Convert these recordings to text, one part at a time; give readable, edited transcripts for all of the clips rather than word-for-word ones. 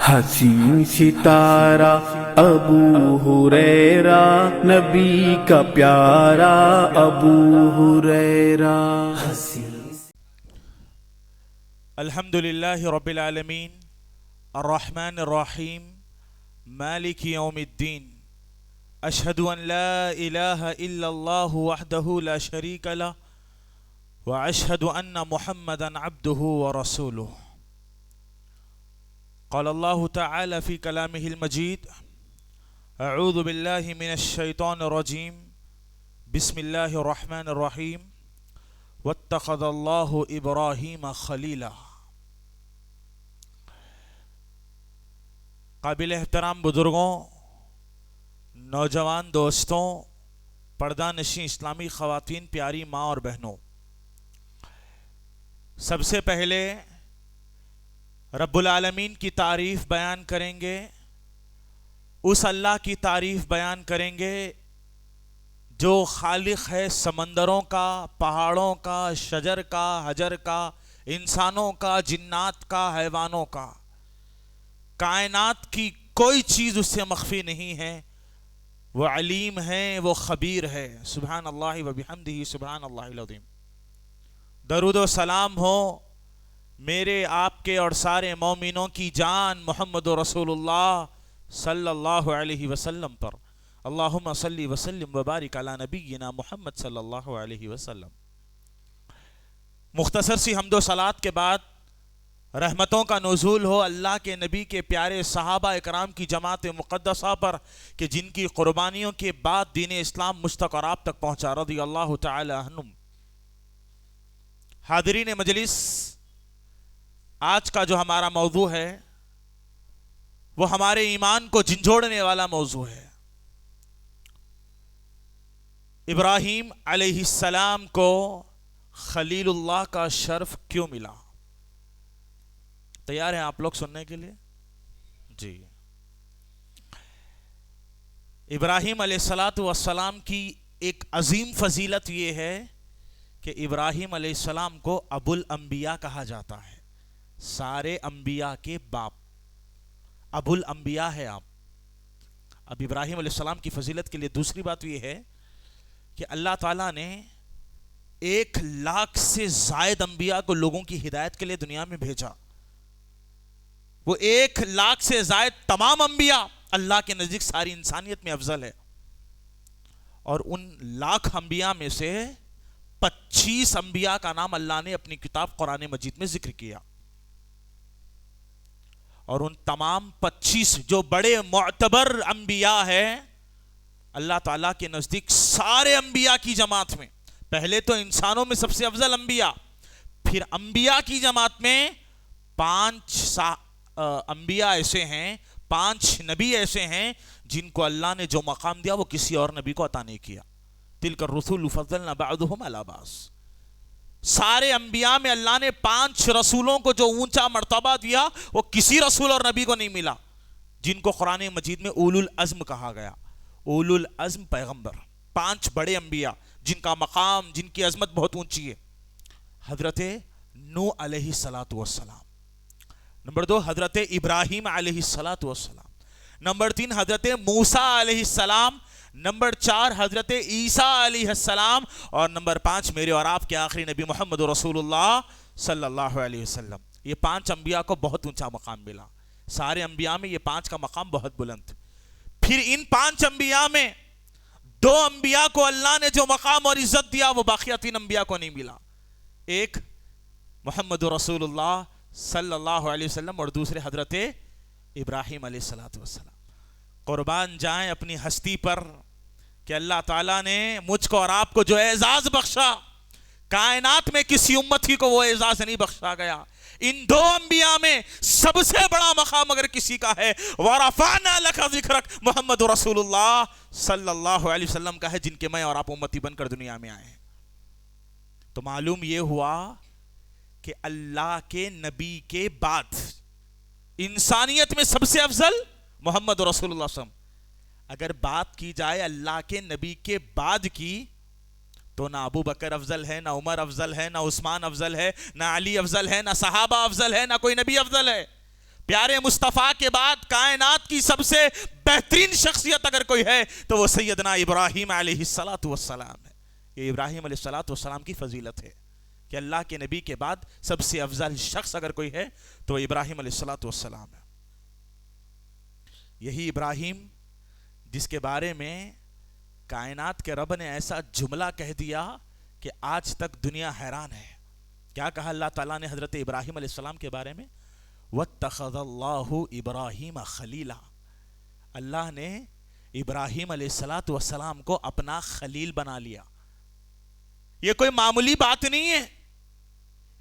حسین ستارہ ابو ہریرہ نبی کا پیارا ابو ہریرہ. الحمدللہ رب العالمین الرحمن الرحیم مالک یوم الدین. اشہد ان لا الہ الا اللہ وحدہ لا شریک لہ واشہد ان محمدا عبدہ ورسولہ. قال اللہ تعالی فی کلامہ المجید اعوذ باللہ من الشیطان الرجیم بسم اللہ الرحمن الرحیم واتخذ اللہ ابراہیم خلیلا. قابل احترام بزرگوں، نوجوان دوستوں، پردہ نشین اسلامی خواتین، پیاری ماں اور بہنوں، سب سے پہلے رب العالمین کی تعریف بیان کریں گے. اس اللہ کی تعریف بیان کریں گے جو خالق ہے سمندروں کا، پہاڑوں کا، شجر کا، حجر کا، انسانوں کا، جنات کا، حیوانوں کا. کائنات کی کوئی چیز اس سے مخفی نہیں ہے. وہ علیم ہے، وہ خبیر ہے. سبحان اللہ و بحمدہ سبحان اللہ العظیم. درود و سلام ہو میرے، آپ کے اور سارے مومنوں کی جان محمد رسول اللہ صلی اللہ علیہ وسلم پر. اللہم صلی وسلم وبارک علی نبینا محمد صلی اللہ علیہ وسلم. مختصر سی حمد و صلوات کے بعد رحمتوں کا نزول ہو اللہ کے نبی کے پیارے صحابہ اکرام کی جماعت مقدسہ پر کہ جن کی قربانیوں کے بعد دین اسلام مجھ تک اور آپ تک پہنچا، رضی اللہ تعالی عنہم. حاضرین مجلس، آج کا جو ہمارا موضوع ہے وہ ہمارے ایمان کو جھنجھوڑنے والا موضوع ہے. ابراہیم علیہ السلام کو خلیل اللہ کا شرف کیوں ملا؟ تیار ہیں آپ لوگ سننے کے لیے؟ جی. ابراہیم علیہ السلام کی ایک عظیم فضیلت یہ ہے کہ ابراہیم علیہ السلام کو ابو الانبیاء کہا جاتا ہے. سارے انبیاء کے باپ، ابو الانبیاء ہے آپ. اب ابراہیم علیہ السلام کی فضیلت کے لیے دوسری بات یہ ہے کہ اللہ تعالیٰ نے 1,00,000 سے زائد انبیاء کو لوگوں کی ہدایت کے لیے دنیا میں بھیجا. وہ 1,00,000 سے زائد تمام انبیاء اللہ کے نزدیک ساری انسانیت میں افضل ہے. اور ان 1,00,000 انبیاء میں سے 25 انبیاء کا نام اللہ نے اپنی کتاب قرآن مجید میں ذکر کیا. اور ان تمام 25 جو بڑے معتبر انبیاء ہیں اللہ تعالیٰ کے نزدیک سارے انبیاء کی جماعت میں، پہلے تو انسانوں میں سب سے افضل انبیاء، پھر انبیاء کی جماعت میں 5 انبیاء ایسے ہیں، 5 نبی ایسے ہیں جن کو اللہ نے جو مقام دیا وہ کسی اور نبی کو عطا نہیں کیا. تلک الرسول فضلنا بعضهم علی بعض. سارے انبیاء میں اللہ نے 5 رسولوں کو جو اونچا مرتبہ دیا وہ کسی رسول اور نبی کو نہیں ملا، جن کو قرآن مجید میں اولو العزم کہا گیا. اولو العزم پیغمبر، 5 بڑے انبیاء جن کا مقام، جن کی عظمت بہت اونچی ہے. حضرت نوح علیہ السلام، نمبر 2 حضرت ابراہیم علیہ السلام، نمبر 3 حضرت موسیٰ علیہ السلام، نمبر 4 حضرت عیسیٰ علیہ السلام، اور نمبر 5 میرے اور آپ کے آخری نبی محمد رسول اللہ صلی اللہ علیہ وسلم. یہ 5 انبیاء کو بہت اونچا مقام ملا. سارے انبیاء میں یہ 5 کا مقام بہت بلند. پھر ان 5 انبیاء میں 2 انبیاء کو اللہ نے جو مقام اور عزت دیا وہ باقی 3 انبیاء کو نہیں ملا. ایک محمد رسول اللہ صلی اللہ علیہ وسلم اور دوسرے حضرت ابراہیم علیہ السلام. قربان جائیں اپنی ہستی پر کہ اللہ تعالیٰ نے مجھ کو اور آپ کو جو اعزاز بخشا، کائنات میں کسی امتی کو وہ اعزاز نہیں بخشا گیا. ان 2 انبیاء میں سب سے بڑا مقام اگر کسی کا ہے وَرَفَعْنَا لَكَ ذِكْرَكَ محمد رسول اللہ صلی اللہ علیہ وسلم کا ہے، جن کے میں اور آپ امتی بن کر دنیا میں آئے ہیں. تو معلوم یہ ہوا کہ اللہ کے نبی کے بعد انسانیت میں سب سے افضل محمد رسول اللہ صلی اللہ علیہ وسلم. اگر بات کی جائے اللہ کے نبی کے بعد کی تو نہ ابو بکر افضل ہے، نہ عمر افضل ہے، نہ عثمان افضل ہے، نہ علی افضل ہے، نہ صحابہ افضل ہے، نہ کوئی نبی افضل ہے. پیارے مصطفیٰ کے بعد کائنات کی سب سے بہترین شخصیت اگر کوئی ہے تو وہ سیدنا ابراہیم علیہ السلام ہے. یہ ابراہیم علیہ السلام کی فضیلت ہے کہ اللہ کے نبی کے بعد سب سے افضل شخص اگر کوئی ہے تو وہ ابراہیم علیہ السلام ہے. یہی ابراہیم جس کے بارے میں کائنات کے رب نے ایسا جملہ کہہ دیا کہ آج تک دنیا حیران ہے. کیا کہا اللہ تعالیٰ نے حضرت ابراہیم علیہ السلام کے بارے میں؟ وَاتَّخَذَ اللَّهُ إِبْرَاهِيمَ خَلِيلًا. اللہ نے ابراہیم علیہ السلام کو اپنا خلیل بنا لیا. یہ کوئی معمولی بات نہیں ہے،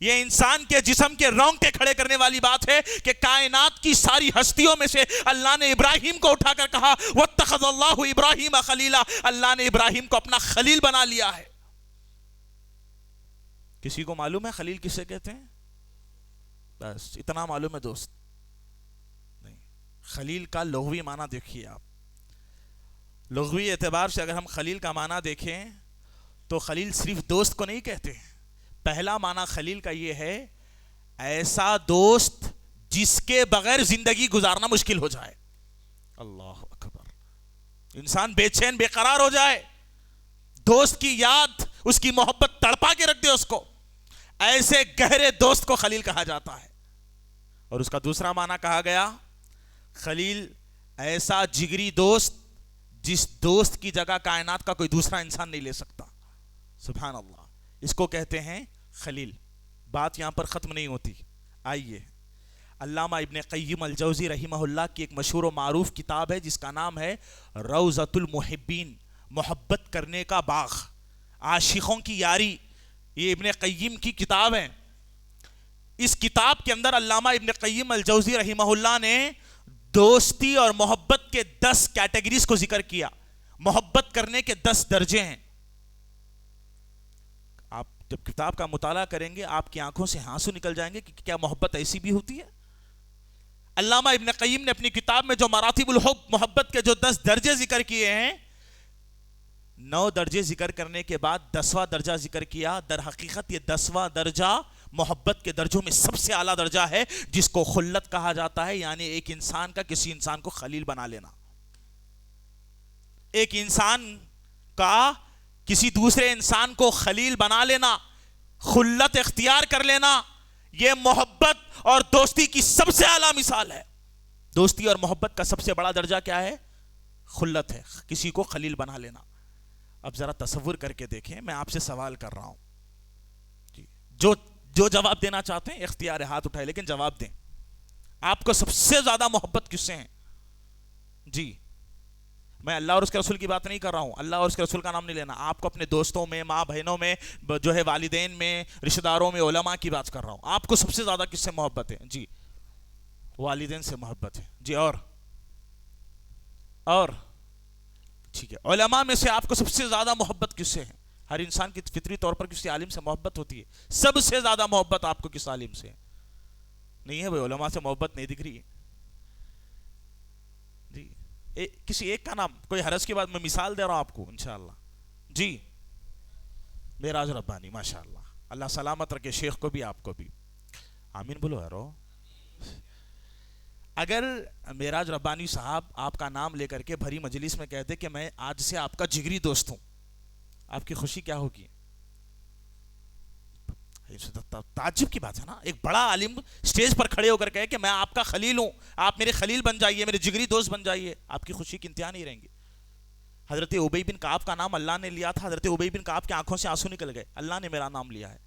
یہ انسان کے جسم کے رونگٹے کھڑے کرنے والی بات ہے کہ کائنات کی ساری ہستیوں میں سے اللہ نے ابراہیم کو اٹھا کر کہا وَاتَّخَذَ اللَّهُ إِبْرَاهِيمَ خَلِيلًا. اللہ نے ابراہیم کو اپنا خلیل بنا لیا ہے. کسی کو معلوم ہے خلیل کسے کہتے ہیں؟ بس اتنا معلوم ہے دوست. نہیں، خلیل کا لغوی معنی دیکھیے آپ. لغوی اعتبار سے اگر ہم خلیل کا معنی دیکھیں تو خلیل صرف دوست کو نہیں کہتے. پہلا معنی خلیل کا یہ ہے ایسا دوست جس کے بغیر زندگی گزارنا مشکل ہو جائے. اللہ اکبر. انسان بے چین بے قرار ہو جائے، دوست کی یاد اس کی محبت تڑپا کے رکھ دے اس کو، ایسے گہرے دوست کو خلیل کہا جاتا ہے. اور اس کا دوسرا معنی کہا گیا خلیل ایسا جگری دوست جس دوست کی جگہ کائنات کا کوئی دوسرا انسان نہیں لے سکتا. سبحان اللہ. اس کو کہتے ہیں خلیل. بات یہاں پر ختم نہیں ہوتی. آئیے علامہ ابن قیم الجوزی رحمہ اللہ کی ایک مشہور و معروف کتاب ہے جس کا نام ہے روضۃ المحبین، محبت کرنے کا باغ، عاشقوں کی یاری. یہ ابن قیم کی کتاب ہے. اس کتاب کے اندر علامہ ابن قیم الجوزی رحمہ اللہ نے دوستی اور محبت کے 10 کیٹیگریز کو ذکر کیا. محبت کرنے کے 10 درجے ہیں. آپ جب کتاب کا مطالعہ کریں گے آپ کی آنکھوں سے آنسو نکل جائیں گے کہ کیا محبت ایسی بھی ہوتی ہے. علامہ ابن قیم نے اپنی کتاب میں جو مراتب الحب، محبت کے جو 10 درجے ذکر کیے ہیں، 9 درجے ذکر کرنے کے بعد 10واں درجہ ذکر کیا. در حقیقت یہ 10واں درجہ محبت کے درجوں میں سب سے اعلیٰ درجہ ہے جس کو خلت کہا جاتا ہے، یعنی ایک انسان کا کسی انسان کو خلیل بنا لینا. ایک انسان کا کسی دوسرے انسان کو خلیل بنا لینا، خلت اختیار کر لینا، یہ محبت اور دوستی کی سب سے اعلیٰ مثال ہے. دوستی اور محبت کا سب سے بڑا درجہ کیا ہے؟ خلت ہے، کسی کو خلیل بنا لینا. اب ذرا تصور کر کے دیکھیں، میں آپ سے سوال کر رہا ہوں جی، جو جواب دینا چاہتے ہیں اختیار ہاتھ اٹھائے، لیکن جواب دیں. آپ کو سب سے زیادہ محبت کس سے ہیں؟ جی، میں اللہ اور اس کے رسول کی بات نہیں کر رہا ہوں، اللہ اور اس کے رسول کا نام نہیں لینا. آپ کو اپنے دوستوں میں، ماں بہنوں میں، جو ہے والدین میں، رشتہ داروں میں، علماء کی بات کر رہا ہوں. آپ کو سب سے زیادہ کس سے محبت ہے؟ جی، والدین سے محبت ہے. جی، اور ٹھیک ہے، علماء میں سے آپ کو سب سے زیادہ محبت کس سے ہے؟ ہر انسان کی فطری طور پر کسی عالم سے محبت ہوتی ہے. سب سے زیادہ محبت آپ کو کس عالم سے ہے؟ نہیں ہے بھائی، علماء سے محبت نہیں دکھ رہی ہے. جی، کسی ایک کا نام، کوئی حرج کے بعد میں مثال دے رہا ہوں آپ کو انشاءاللہ. جی، معراج ربانی، ماشاءاللہ، اللہ سلامت رکھے شیخ کو بھی آپ کو بھی. آمین بولو یارو. اگر معراج ربانی صاحب آپ کا نام لے کر کے بھری مجلس میں کہتے کہ میں آج سے آپ کا جگری دوست ہوں، آپ کی خوشی کیا ہوگی؟ تعجب کی بات ہے نا. ایک بڑا عالم سٹیج پر کھڑے ہو کر کہے کہ میں آپ کا خلیل ہوں، آپ میرے خلیل بن جائیے، میرے جگری دوست بن جائیے. آپ کی خوشی کی انتہا نہیں رہیں گی. حضرت ابی بن کعب کا نام اللہ نے لیا تھا، حضرت ابی بن کعب کی آنکھوں سے آنسو نکل گئے، اللہ نے میرا نام لیا ہے.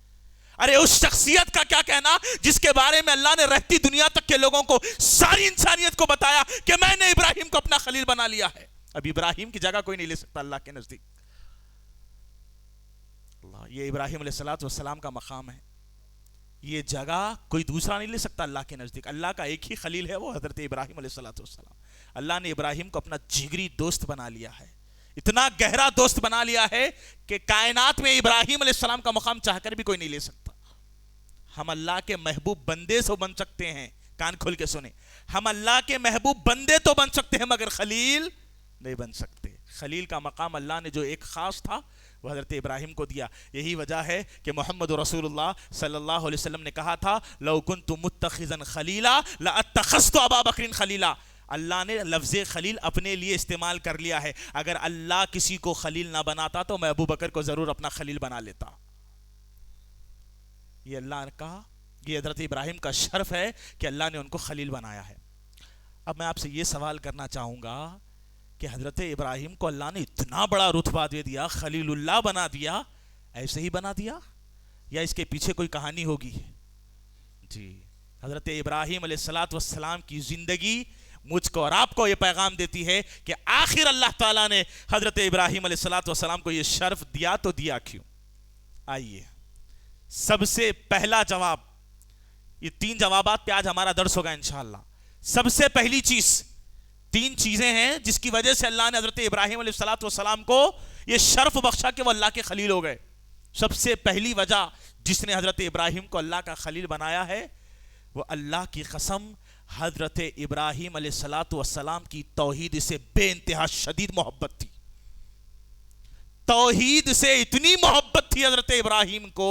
ارے اس شخصیت کا کیا کہنا جس کے بارے میں اللہ نے رہتی دنیا تک کے لوگوں کو، ساری انسانیت کو بتایا کہ میں نے ابراہیم کو اپنا خلیل بنا لیا ہے. اب ابراہیم کی جگہ کوئی نہیں لے سکتا اللہ کے نزدیک. اللہ، یہ ابراہیم علیہ السلام کا مقام ہے، یہ جگہ کوئی دوسرا نہیں لے سکتا اللہ کے نزدیک. اللہ کا ایک ہی خلیل ہے، وہ حضرت ابراہیم علیہ السلام. اللہ نے ابراہیم کو اپنا جگری دوست بنا لیا ہے، اتنا گہرا دوست بنا لیا ہے کہ کائنات میں ابراہیم علیہ السلام کا مقام چاہ کر بھی کوئی نہیں لے سکتا. ہم اللہ کے محبوب بندے سے بن سکتے ہیں، کان کھول کے سنیں، ہم اللہ کے محبوب بندے تو بن سکتے ہیں مگر خلیل نہیں بن سکتے. خلیل کا مقام اللہ نے جو ایک خاص تھا وہ حضرت ابراہیم کو دیا. یہی وجہ ہے کہ محمد رسول اللہ صلی اللہ علیہ وسلم نے کہا تھا لو کنت متخذا خلیلا لاتخذت ابا بکر خلیلا. اللہ نے لفظ خلیل اپنے لیے استعمال کر لیا ہے. اگر اللہ کسی کو خلیل نہ بناتا تو میں ابو بکر کو ضرور اپنا خلیل بنا لیتا. یہ اللہ نے کہا, یہ حضرت ابراہیم کا شرف ہے کہ اللہ نے ان کو خلیل بنایا ہے. اب میں آپ سے یہ سوال کرنا چاہوں گا کہ حضرت ابراہیم کو اللہ نے اتنا بڑا رتبہ دے دیا, خلیل اللہ بنا دیا, ایسے ہی بنا دیا یا اس کے پیچھے کوئی کہانی ہوگی؟ جی, حضرت ابراہیم علیہ السلام کی زندگی مجھ کو اور آپ کو یہ پیغام دیتی ہے کہ آخر اللہ تعالیٰ نے حضرت ابراہیم علیہ السلام کو یہ شرف دیا تو دیا کیوں. آئیے سب سے پہلا جواب, یہ 3 جوابات پہ آج ہمارا درس ہوگا انشاءاللہ. سب سے پہلی چیز, 3 چیزیں ہیں جس کی وجہ سے اللہ نے حضرت ابراہیم علیہ السلام کو یہ شرف بخشا کہ وہ اللہ کے خلیل ہو گئے. سب سے پہلی وجہ جس نے حضرت ابراہیم کو اللہ کا خلیل بنایا ہے, وہ اللہ کی قسم حضرت ابراہیم علیہ السلام کی توحید سے بے انتہا شدید محبت تھی. توحید سے اتنی محبت تھی حضرت ابراہیم کو,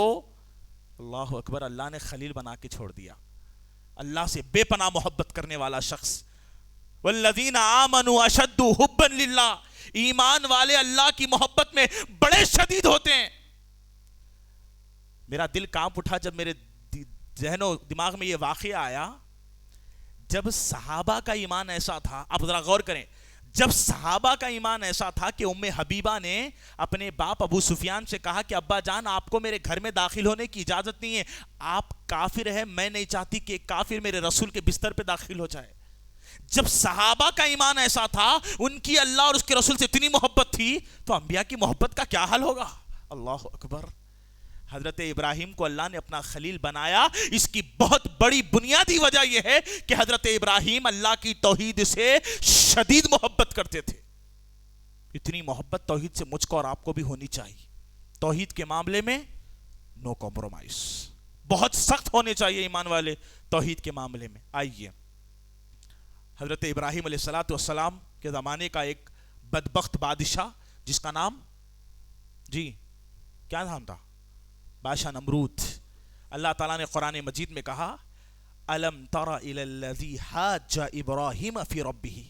اللہ اکبر, اللہ نے خلیل بنا کے چھوڑ دیا. اللہ سے بے پناہ محبت کرنے والا شخص. والذین آمنوا اشد حبا للہ, ایمان والے اللہ کی محبت میں بڑے شدید ہوتے ہیں. میرا دل کانپ اٹھا جب میرے ذہن و دماغ میں یہ واقعہ آیا. جب صحابہ کا ایمان ایسا تھا, آپ ذرا غور کریں, جب صحابہ کا ایمان ایسا تھا کہ ام حبیبہ نے اپنے باپ ابو سفیان سے کہا کہ ابا جان آپ کو میرے گھر میں داخل ہونے کی اجازت نہیں ہے, آپ کافر ہیں, میں نہیں چاہتی کہ ایک کافر میرے رسول کے بستر پہ داخل ہو جائے. جب صحابہ کا ایمان ایسا تھا, ان کی اللہ اور اس کے رسول سے اتنی محبت تھی, تو انبیاء کی محبت کا کیا حال ہوگا؟ اللہ اکبر. حضرت ابراہیم کو اللہ نے اپنا خلیل بنایا. اس کی بہت بڑی بنیادی وجہ یہ ہے کہ حضرت ابراہیم اللہ کی توحید سے شدید محبت کرتے تھے. اتنی محبت توحید سے مجھ کو اور آپ کو بھی ہونی چاہیے. توحید کے معاملے میں نو کمپرومائز, بہت سخت ہونے چاہیے ایمان والے توحید کے معاملے میں. آئیے, حضرت ابراہیم علیہ السلام کے زمانے کا ایک بدبخت بادشاہ جس کا نام, جی کیا نام تھا؟ بادشاہ نمرود. اللہ تعالیٰ نے قرآن مجید میں کہا الم تر الی الذی حاج ابراہیم فی ربہ,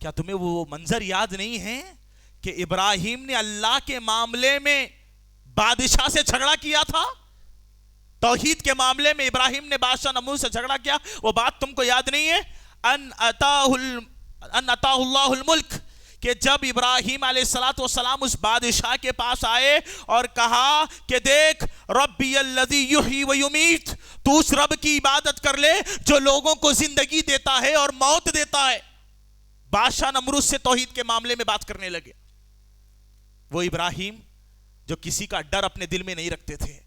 کیا تمہیں وہ منظر یاد نہیں ہے کہ ابراہیم نے اللہ کے معاملے میں بادشاہ سے جھگڑا کیا تھا؟ توحید کے معاملے میں ابراہیم نے بادشاہ نمرود سے جھگڑا کیا. وہ بات تم کو یاد نہیں ہے؟ ان اتاہ اللہ الملک, کہ جب ابراہیم علیہ السلام اس بادشاہ کے پاس آئے اور کہا کہ دیکھ ربی الذی یحیی و یمیت, تو اس رب کی عبادت کر لے جو لوگوں کو زندگی دیتا ہے اور موت دیتا ہے. بادشاہ نمرود سے توحید کے معاملے میں بات کرنے لگے. وہ ابراہیم جو کسی کا ڈر اپنے دل میں نہیں رکھتے تھے,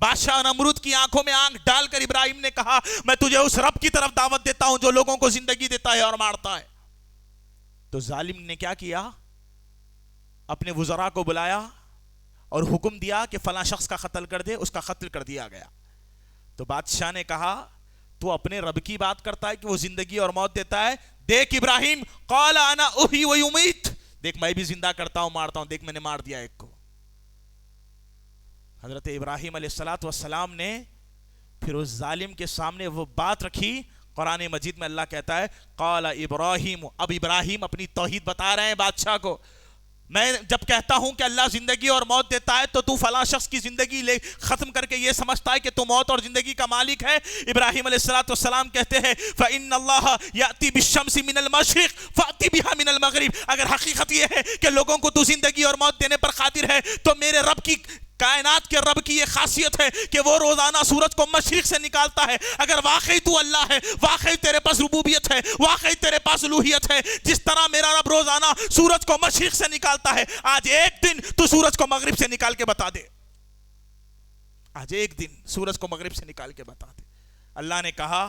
بادشاہ نمرود کی آنکھوں میں آنکھ ڈال کر ابراہیم نے کہا میں تجھے اس رب کی طرف دعوت دیتا ہوں جو لوگوں کو زندگی دیتا ہے اور مارتا ہے. تو ظالم نے کیا کیا؟ اپنے وزراء کو بلایا اور حکم دیا کہ فلاں شخص کا قتل کر دے. اس کا قتل کر دیا گیا. تو بادشاہ نے کہا تو اپنے رب کی بات کرتا ہے کہ وہ زندگی اور موت دیتا ہے. دیکھ ابراہیم, قال انا احیی و امیت, دیکھ میں بھی زندہ کرتا ہوں مارتا ہوں, دیکھ میں نے مار دیا ایک کو. حضرت ابراہیم علیہ السلام نے پھر اس ظالم کے سامنے وہ بات رکھی. قرآن مجید میں اللہ کہتا ہے قال ابراہیم, اب ابراہیم اپنی توحید بتا رہے ہیں بادشاہ کو. میں جب کہتا ہوں کہ اللہ زندگی اور موت دیتا ہے تو فلاں شخص کی زندگی ختم کر کے یہ سمجھتا ہے کہ تو موت اور زندگی کا مالک ہے. ابراہیم علیہ السلام کہتے ہیں فَإِنَّ اللَّهَ يَأْتِي بِالشَّمْسِ مِنَ الْمَشْرِقِ فَأْتِ بِهَا مِنَ الْمَغْرِبِ. اگر حقیقت یہ ہے کہ لوگوں کو تو زندگی اور موت دینے پر قادر ہے تو میرے رب کی, کائنات کے رب کی یہ خاصیت ہے کہ وہ روزانہ سورج کو مشرق سے نکالتا ہے. اگر واقعی تو اللہ ہے, واقعی تیرے پاس ربوبیت ہے, واقعی تیرے پاس الوہیت ہے, جس طرح میرا رب روزانہ سورج کو مشرق سے نکالتا ہے, آج ایک دن تو سورج کو مغرب سے نکال کے بتا دے. آج ایک دن سورج کو مغرب سے نکال کے بتا دے. اللہ نے کہا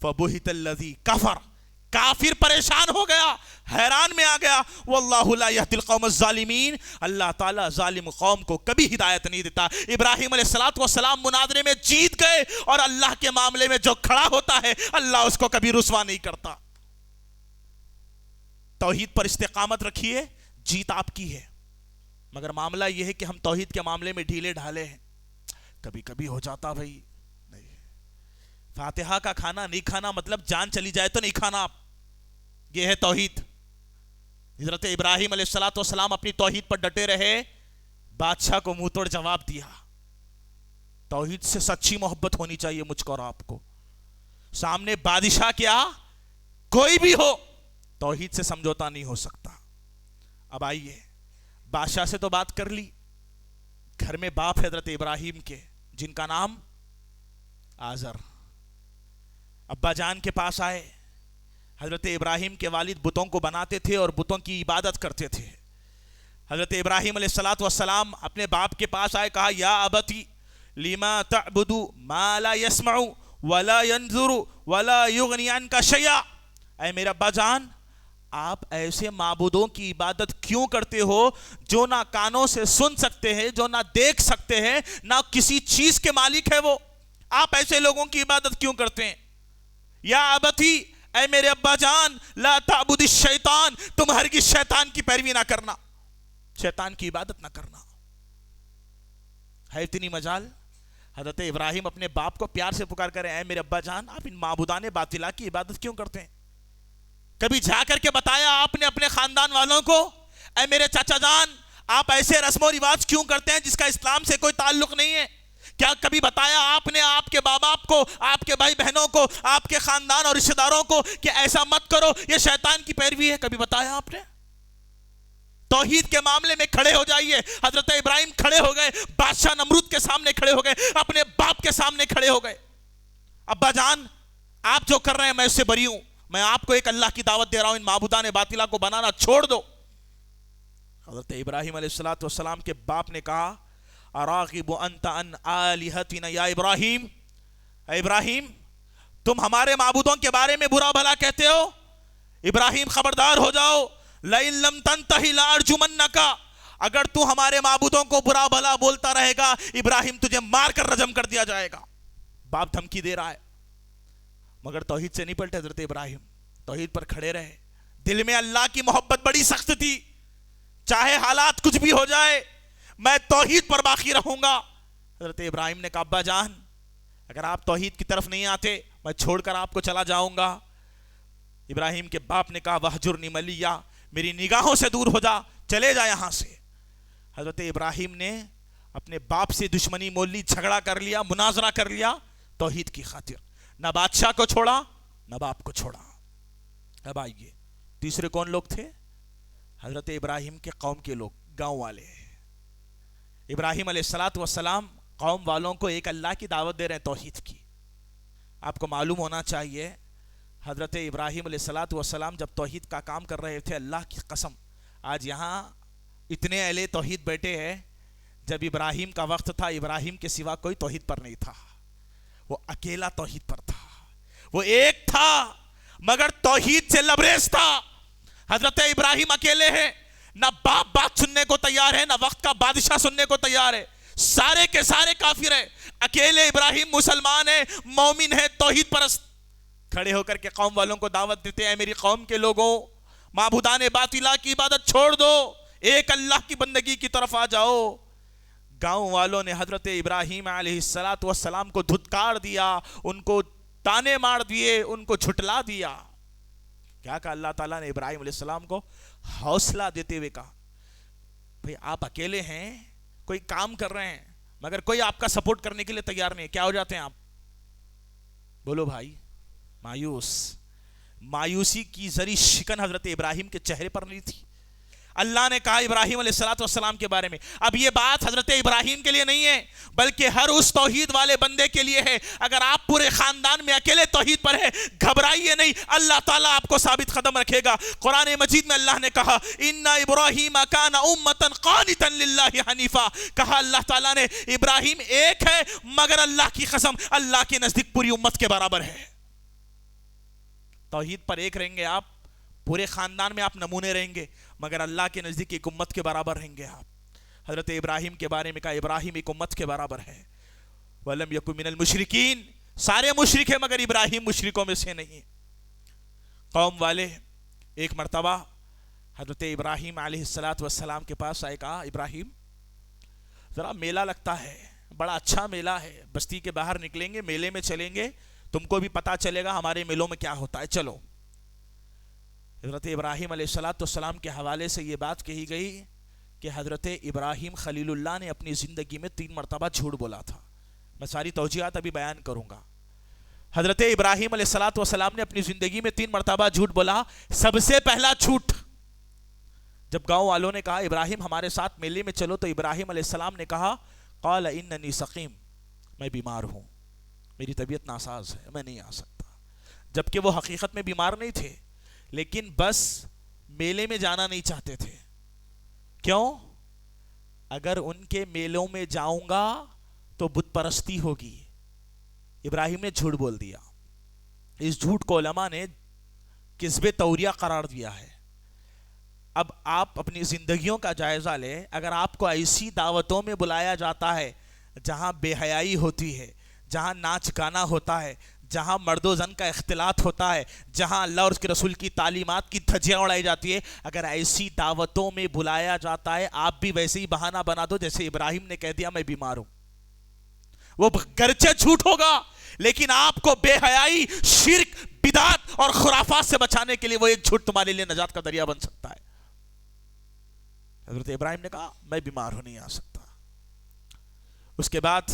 فَبُهِتَ الَّذِي كَفَرَ, کافر پریشان ہو گیا, حیران میں آ گیا. واللہ لا یہدی القوم الظالمین, اللہ تعالیٰ ظالم قوم کو کبھی ہدایت نہیں دیتا. ابراہیم علیہ السلام مناظرے میں جیت گئے اور اللہ کے معاملے میں جو کھڑا ہوتا ہے اللہ اس کو کبھی رسوا نہیں کرتا. توحید پر استقامت رکھیے, جیت آپ کی ہے. مگر معاملہ یہ ہے کہ ہم توحید کے معاملے میں ڈھیلے ڈھالے ہیں. کبھی کبھی ہو جاتا بھائی. نہیں, فاتحہ کا کھانا نہیں کھانا مطلب جان چلی جائے تو نہیں کھانا. آپ یہ ہے توحید. حضرت ابراہیم علیہ السلام اپنی توحید پر ڈٹے رہے, بادشاہ کو منہ توڑ جواب دیا. توحید سے سچی محبت ہونی چاہیے مجھ کو اور آپ کو. سامنے بادشاہ کیا کوئی بھی ہو, توحید سے سمجھوتا نہیں ہو سکتا. اب آئیے, بادشاہ سے تو بات کر لی. گھر میں باپ حضرت ابراہیم کے جن کا نام آزر. ابا جان کے پاس آئے. حضرت ابراہیم کے والد بتوں کو بناتے تھے اور بتوں کی عبادت کرتے تھے. حضرت ابراہیم علیہ السلام اپنے باپ کے پاس آئے, کہا یا ابتی لما تعبد ما لا يسمع ولا ينظر ولا يغني عنك شيئا. اے میرا ابا جان, آپ ایسے معبودوں کی عبادت کیوں کرتے ہو جو نہ کانوں سے سن سکتے ہیں, جو نہ دیکھ سکتے ہیں, نہ کسی چیز کے مالک ہے وہ. آپ ایسے لوگوں کی عبادت کیوں کرتے ہیں؟ یا ابتی, اے میرے ابا جان, لا تعبد الشیطان, تم ہرگز شیطان کی پیروی نہ کرنا, شیطان کی عبادت نہ کرنا. ہے اتنی مجال. حضرت ابراہیم اپنے باپ کو پیار سے پکار کرے, اے میرے ابا جان, آپ ان معبودان باطلہ کی عبادت کیوں کرتے ہیں؟ کبھی جا کر کے بتایا آپ نے اپنے خاندان والوں کو؟ اے میرے چاچا جان, آپ ایسے رسم و رواج کیوں کرتے ہیں جس کا اسلام سے کوئی تعلق نہیں ہے؟ کیا کبھی بتایا آپ نے آپ کے باپ باپ کو, آپ کے بھائی بہنوں کو, آپ کے خاندان اور رشتہ داروں کو کہ ایسا مت کرو, یہ شیطان کی پیروی ہے؟ کبھی بتایا آپ نے؟ توحید کے معاملے میں کھڑے ہو جائیے. حضرت ابراہیم کھڑے ہو گئے, بادشاہ نمرود کے سامنے کھڑے ہو گئے, اپنے باپ کے سامنے کھڑے ہو گئے. ابا جان, آپ جو کر رہے ہیں میں اس سے بری ہوں. میں آپ کو ایک اللہ کی دعوت دے رہا ہوں, ان معبودان باطلہ کو بنانا چھوڑ دو. حضرت ابراہیم علیہ السلام کے باپ نے کہا, اراغب انت عن آلہتنا یا ابراہیم, اے ابراہیم تم ہمارے معبودوں کے بارے میں برا بھلا کہتے ہو؟ ابراہیم خبردار ہو جاؤ, لئن لم تنتہی لارجمنک, اگر تو ہمارے معبودوں کو برا بھلا بولتا رہے گا ابراہیم تجھے مار کر رجم کر دیا جائے گا. باپ دھمکی دے رہا ہے, مگر توحید سے نہیں پلٹے حضرت ابراہیم, توحید پر کھڑے رہے. دل میں اللہ کی محبت بڑی سخت تھی, چاہے حالات کچھ بھی ہو جائے میں توحید پر باقی رہوں گا. حضرت ابراہیم نے کہا, ابا جان اگر آپ توحید کی طرف نہیں آتے میں چھوڑ کر آپ کو چلا جاؤں گا. ابراہیم کے باپ نے کہا, وہجرنی ملیہ, میری نگاہوں سے دور ہو جا, چلے جا یہاں سے. حضرت ابراہیم نے اپنے باپ سے دشمنی مول لی, جھگڑا کر لیا, مناظرہ کر لیا توحید کی خاطر. نہ بادشاہ کو چھوڑا نہ باپ کو چھوڑا. اب آئیے, تیسرے کون لوگ تھے؟ حضرت ابراہیم کے قوم کے لوگ, گاؤں والے. ابراہیم علیہ السلام قوم والوں کو ایک اللہ کی دعوت دے رہے ہیں, توحید کی. آپ کو معلوم ہونا چاہیے حضرت ابراہیم علیہ السلام جب توحید کا کام کر رہے تھے, اللہ کی قسم آج یہاں اتنے اہل توحید بیٹھے ہیں, جب ابراہیم کا وقت تھا ابراہیم کے سوا کوئی توحید پر نہیں تھا, وہ اکیلا توحید پر تھا, وہ ایک تھا مگر توحید سے لبریز تھا. حضرت ابراہیم اکیلے ہیں, نہ باپ بات سننے کو تیار ہے, نہ وقت کا بادشاہ سننے کو تیار ہے, سارے کے سارے کافر ہیں. اکیلے ابراہیم مسلمان ہے, مومن ہے, توحید پرست. کھڑے ہو کر کے قوم والوں کو دعوت دیتے ہیں, میری قوم کے لوگوں, معبودان باطلہ کی عبادت چھوڑ دو, ایک اللہ کی بندگی کی طرف آ جاؤ. گاؤں والوں نے حضرت ابراہیم علیہ السلام کو دھتکار دیا, ان کو تانے مار دیے, ان کو جھٹلا دیا. کیا کہا اللہ تعالیٰ نے ابراہیم علیہ السلام کو حوصلہ دیتے ہوئے کہا, بھئی آپ اکیلے ہیں, کوئی کام کر رہے ہیں مگر کوئی آپ کا سپورٹ کرنے کے لیے تیار نہیں ہے, کیا ہو جاتے ہیں آپ؟ بولو بھائی, مایوسی کی ذری شکن حضرت ابراہیم کے چہرے پر نہیں تھی. اللہ نے کہا ابراہیم علیہ السلام کے بارے میں, اب یہ بات حضرت ابراہیم کے لیے نہیں ہے بلکہ ہر اس توحید والے بندے کے لیے ہے. اگر آپ پورے خاندان میں اکیلے توحید پر ہیں, گھبرائیے نہیں, اللہ تعالیٰ آپ کو ثابت قدم رکھے گا. قرآن مجید میں اللہ نے کہا, ان ابراہیم کان امۃ قانتا للہ حنیفا, کہا اللہ تعالیٰ نے ابراہیم ایک ہے مگر اللہ کی قسم اللہ کے نزدیک پوری امت کے برابر ہے. توحید پر ایک رہیں گے آپ, پورے خاندان میں آپ نمونے رہیں گے, مگر اللہ کے نزدیک ایک امت کے برابر رہیں گے آپ. حضرت ابراہیم کے بارے میں کہا, ابراہیم ایک امت کے برابر ہے. وَلَمْ يَكُنْ مِنَ الْمُشْرِكِينَ, سارے مشرک ہیں مگر ابراہیم مشرکوں میں سے نہیں. قوم والے ایک مرتبہ حضرت ابراہیم علیہ السلام کے پاس آئے, کہا ابراہیم ذرا میلہ لگتا ہے, بڑا اچھا میلہ ہے, بستی کے باہر نکلیں گے, میلے میں چلیں گے, تم کو بھی پتا چلے گا ہمارے میلوں میں کیا ہوتا ہے, چلو. حضرت ابراہیم علیہ السلام کے حوالے سے یہ بات کہی گئی کہ حضرت ابراہیم خلیل اللہ نے اپنی زندگی میں 3 مرتبہ جھوٹ بولا تھا. میں ساری توجیہات ابھی بیان کروں گا. حضرت ابراہیم علیہ السلام نے اپنی زندگی میں 3 مرتبہ جھوٹ بولا. سب سے پہلا جھوٹ, جب گاؤں والوں نے کہا ابراہیم ہمارے ساتھ میلے میں چلو, تو ابراہیم علیہ السلام نے کہا قال اننی سقیم, میں بیمار ہوں, میری طبیعت ناساز ہے, میں نہیں آ سکتا. جبکہ وہ حقیقت میں بیمار نہیں تھے, لیکن بس میلے میں جانا نہیں چاہتے تھے. کیوں؟ اگر ان کے میلوں میں جاؤں گا تو بت پرستی ہوگی. ابراہیم نے جھوٹ بول دیا. اس جھوٹ کو علماء نے کذب توریہ قرار دیا ہے. اب آپ اپنی زندگیوں کا جائزہ لیں. اگر آپ کو ایسی دعوتوں میں بلایا جاتا ہے جہاں بے حیائی ہوتی ہے, جہاں ناچ گانا ہوتا ہے, جہاں مرد و زن کا اختلاط ہوتا ہے, جہاں اللہ اور اس کے رسول کی تعلیمات کی دھجیاں اڑائی جاتی ہے, اگر ایسی دعوتوں میں بلایا جاتا ہے, آپ بھی ویسے ہی بہانہ بنا دو جیسے ابراہیم نے کہہ دیا میں بیمار ہوں. وہ گرچہ جھوٹ ہوگا, لیکن آپ کو بے حیائی, شرک, بدعت اور خرافات سے بچانے کے لیے وہ ایک جھوٹ تمہارے لیے نجات کا ذریعہ بن سکتا ہے. حضرت ابراہیم نے کہا میں بیمار ہوں, نہیں آ سکتا. اس کے بعد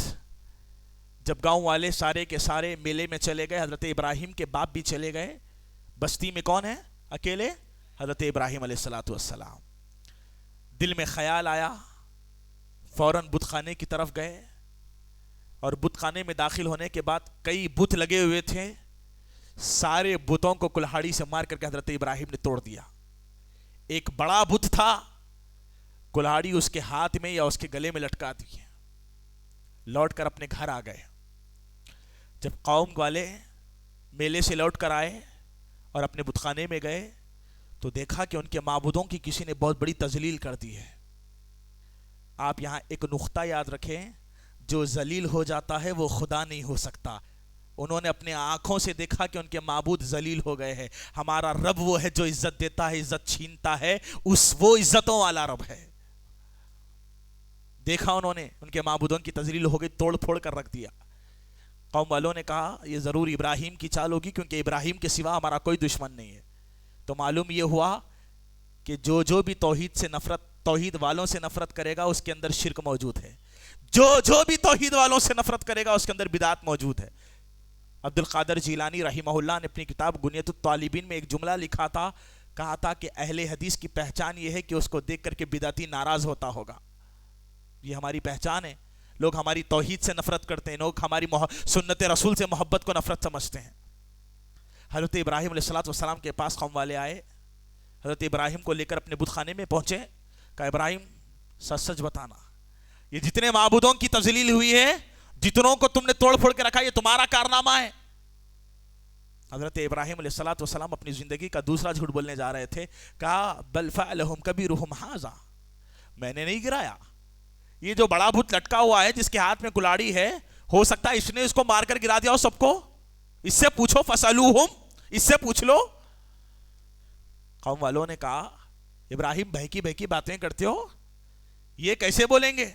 جب گاؤں والے سارے کے سارے میلے میں چلے گئے, حضرت ابراہیم کے باپ بھی چلے گئے. بستی میں کون ہے اکیلے؟ حضرت ابراہیم علیہ السلام. دل میں خیال آیا, فوراً بت خانے کی طرف گئے, اور بت خانے میں داخل ہونے کے بعد کئی بت لگے ہوئے تھے, سارے بتوں کو کلہاڑی سے مار کر کے حضرت ابراہیم نے توڑ دیا. ایک بڑا بت تھا, کلہاڑی اس کے ہاتھ میں یا اس کے گلے میں لٹکا دی. لوٹ کر اپنے گھر آ گئے. جب قوم والے میلے سے لوٹ کر آئے اور اپنے بت خانے میں گئے, تو دیکھا کہ ان کے معبودوں کی کسی نے بہت بڑی تذلیل کر دی ہے. آپ یہاں ایک نقطہ یاد رکھیں, جو ذلیل ہو جاتا ہے وہ خدا نہیں ہو سکتا. انہوں نے اپنے آنکھوں سے دیکھا کہ ان کے معبود ذلیل ہو گئے ہیں. ہمارا رب وہ ہے جو عزت دیتا ہے, عزت چھینتا ہے, وہ عزتوں والا رب ہے. دیکھا انہوں نے ان کے معبودوں کی تذلیل ہو گئی, توڑ پھوڑ کر رکھ دیا. قوم والوں نے کہا یہ ضرور ابراہیم کی چال ہوگی, کیونکہ ابراہیم کے سوا ہمارا کوئی دشمن نہیں ہے. تو معلوم یہ ہوا کہ جو بھی توحید والوں سے نفرت کرے گا اس کے اندر شرک موجود ہے. جو بھی توحید والوں سے نفرت کرے گا اس کے اندر بدعت موجود ہے. عبد القادر جیلانی رحمہ اللہ نے اپنی کتاب گنیت الطالبین میں ایک جملہ لکھا تھا, کہا تھا کہ اہل حدیث کی پہچان یہ ہے کہ اس کو دیکھ کر کے بدعتی ناراض ہوتا ہوگا. یہ ہماری پہچان ہے. لوگ ہماری توحید سے نفرت کرتے ہیں, لوگ ہماری سنت رسول سے محبت کو نفرت سمجھتے ہیں. حضرت ابراہیم علیہ السلام کے پاس قوم والے آئے, حضرت ابراہیم کو لے کر اپنے بت خانے میں پہنچے. کہا ابراہیم سچ سچ بتانا, یہ جتنے معبودوں کی تذلیل ہوئی ہے, جتنوں کو تم نے توڑ پھوڑ کے رکھا, یہ تمہارا کارنامہ ہے. حضرت ابراہیم علیہ السلام اپنی زندگی کا دوسرا جھوٹ بولنے جا رہے تھے. کہا بل فعلہم کبیرہم ھذا, میں نے نہیں گرایا. یہ جو بڑا بت لٹکا ہوا ہے جس کے ہاتھ میں کلاڑی ہے, ہو سکتا ہے اس نے اس کو مار کر گرا دیا ہو سب کو. اس سے پوچھو, فسألوہم, اس سے پوچھ لو. قوم والوں نے کہا ابراہیم بہکی بہکی باتیں کرتے ہو, یہ کیسے بولیں گے,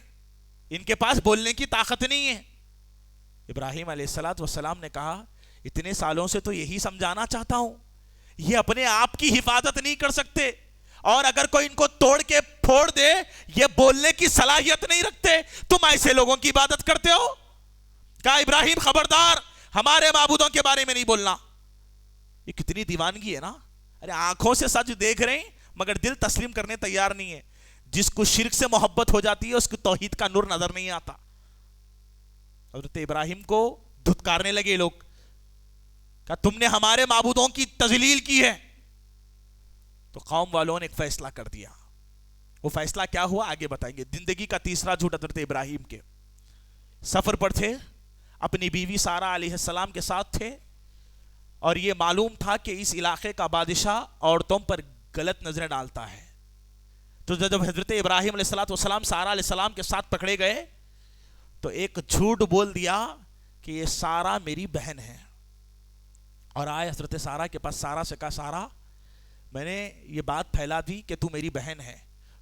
ان کے پاس بولنے کی طاقت نہیں ہے. ابراہیم علیہ السلام نے کہا اتنے سالوں سے تو یہی سمجھانا چاہتا ہوں, یہ اپنے آپ کی حفاظت نہیں کر سکتے, اور اگر کوئی ان کو توڑ کے پھوڑ دے یہ بولنے کی صلاحیت نہیں رکھتے, تم ایسے لوگوں کی عبادت کرتے ہو. کہا ابراہیم خبردار, ہمارے معبودوں کے بارے میں نہیں بولنا. یہ کتنی دیوانگی ہے نا. ارے آنکھوں سے سچ دیکھ رہے ہیں مگر دل تسلیم کرنے تیار نہیں ہے. جس کو شرک سے محبت ہو جاتی ہے اس کو توحید کا نور نظر نہیں آتا. حضرت ابراہیم کو دھتکارنے لگے لوگ, کہا تم نے ہمارے معبودوں کی تذلیل کی ہے. تو قوم والوں نے ایک فیصلہ کر دیا. وہ فیصلہ کیا ہوا آگے بتائیں گے. زندگی کا تیسرا جھوٹ حضرت ابراہیم کے. سفر پر تھے, اپنی بیوی سارہ علیہ السلام کے ساتھ تھے, اور یہ معلوم تھا کہ اس علاقے کا بادشاہ عورتوں پر غلط نظریں ڈالتا ہے. تو جب حضرت ابراہیم علیہ السلام سارہ علیہ السلام کے ساتھ پکڑے گئے تو ایک جھوٹ بول دیا کہ یہ سارہ میری بہن ہے. اور آئے حضرت سارہ کے پاس, سارہ سے کہا سارہ میں نے یہ بات پھیلا دی کہ تو میری بہن ہے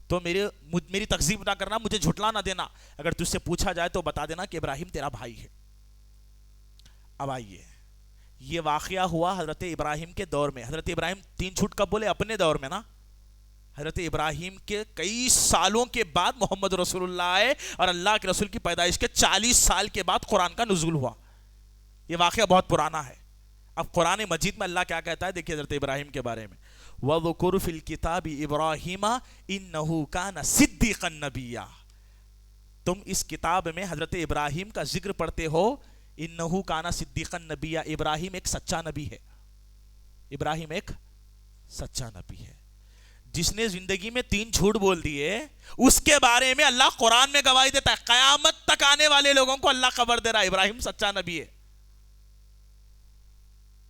تو میری تکذیب نہ کرنا, مجھے جھٹلا نہ دینا, اگر تجھ سے پوچھا جائے تو بتا دینا کہ ابراہیم تیرا بھائی ہے. اب آئیے, یہ واقعہ ہوا حضرت ابراہیم کے دور میں. حضرت ابراہیم 3 جھوٹ کب بولے؟ اپنے دور میں نا. حضرت ابراہیم کے کئی سالوں کے بعد محمد رسول اللہ آئے, اور اللہ کے رسول کی پیدائش کے 40 سال کے بعد قرآن کا نزول ہوا. یہ واقعہ بہت پرانا ہے. اب قرآن مجید میں اللہ کیا کہتا ہے, دیکھیے حضرت ابراہیم کے بارے میں, وَذْكُرْ فِي الْكِتَابِ إِبْرَاهِيمَ إِنَّهُ كَانَ صِدِّيقًا نَبِيًّا. تم اس کتاب میں حضرت ابراہیم کا ذکر پڑھتے ہو, إِنَّهُ كَانَ صِدِّيقًا نَبِيًّا. ابراہیم ایک سچا نبی ہے. ابراہیم ایک سچا نبی ہے جس نے زندگی میں 3 جھوٹ بول دیے. اس کے بارے میں اللہ قرآن میں گواہی دیتا ہے. قیامت تک آنے والے لوگوں کو اللہ خبر دے رہا ہے ابراہیم سچا نبی ہے.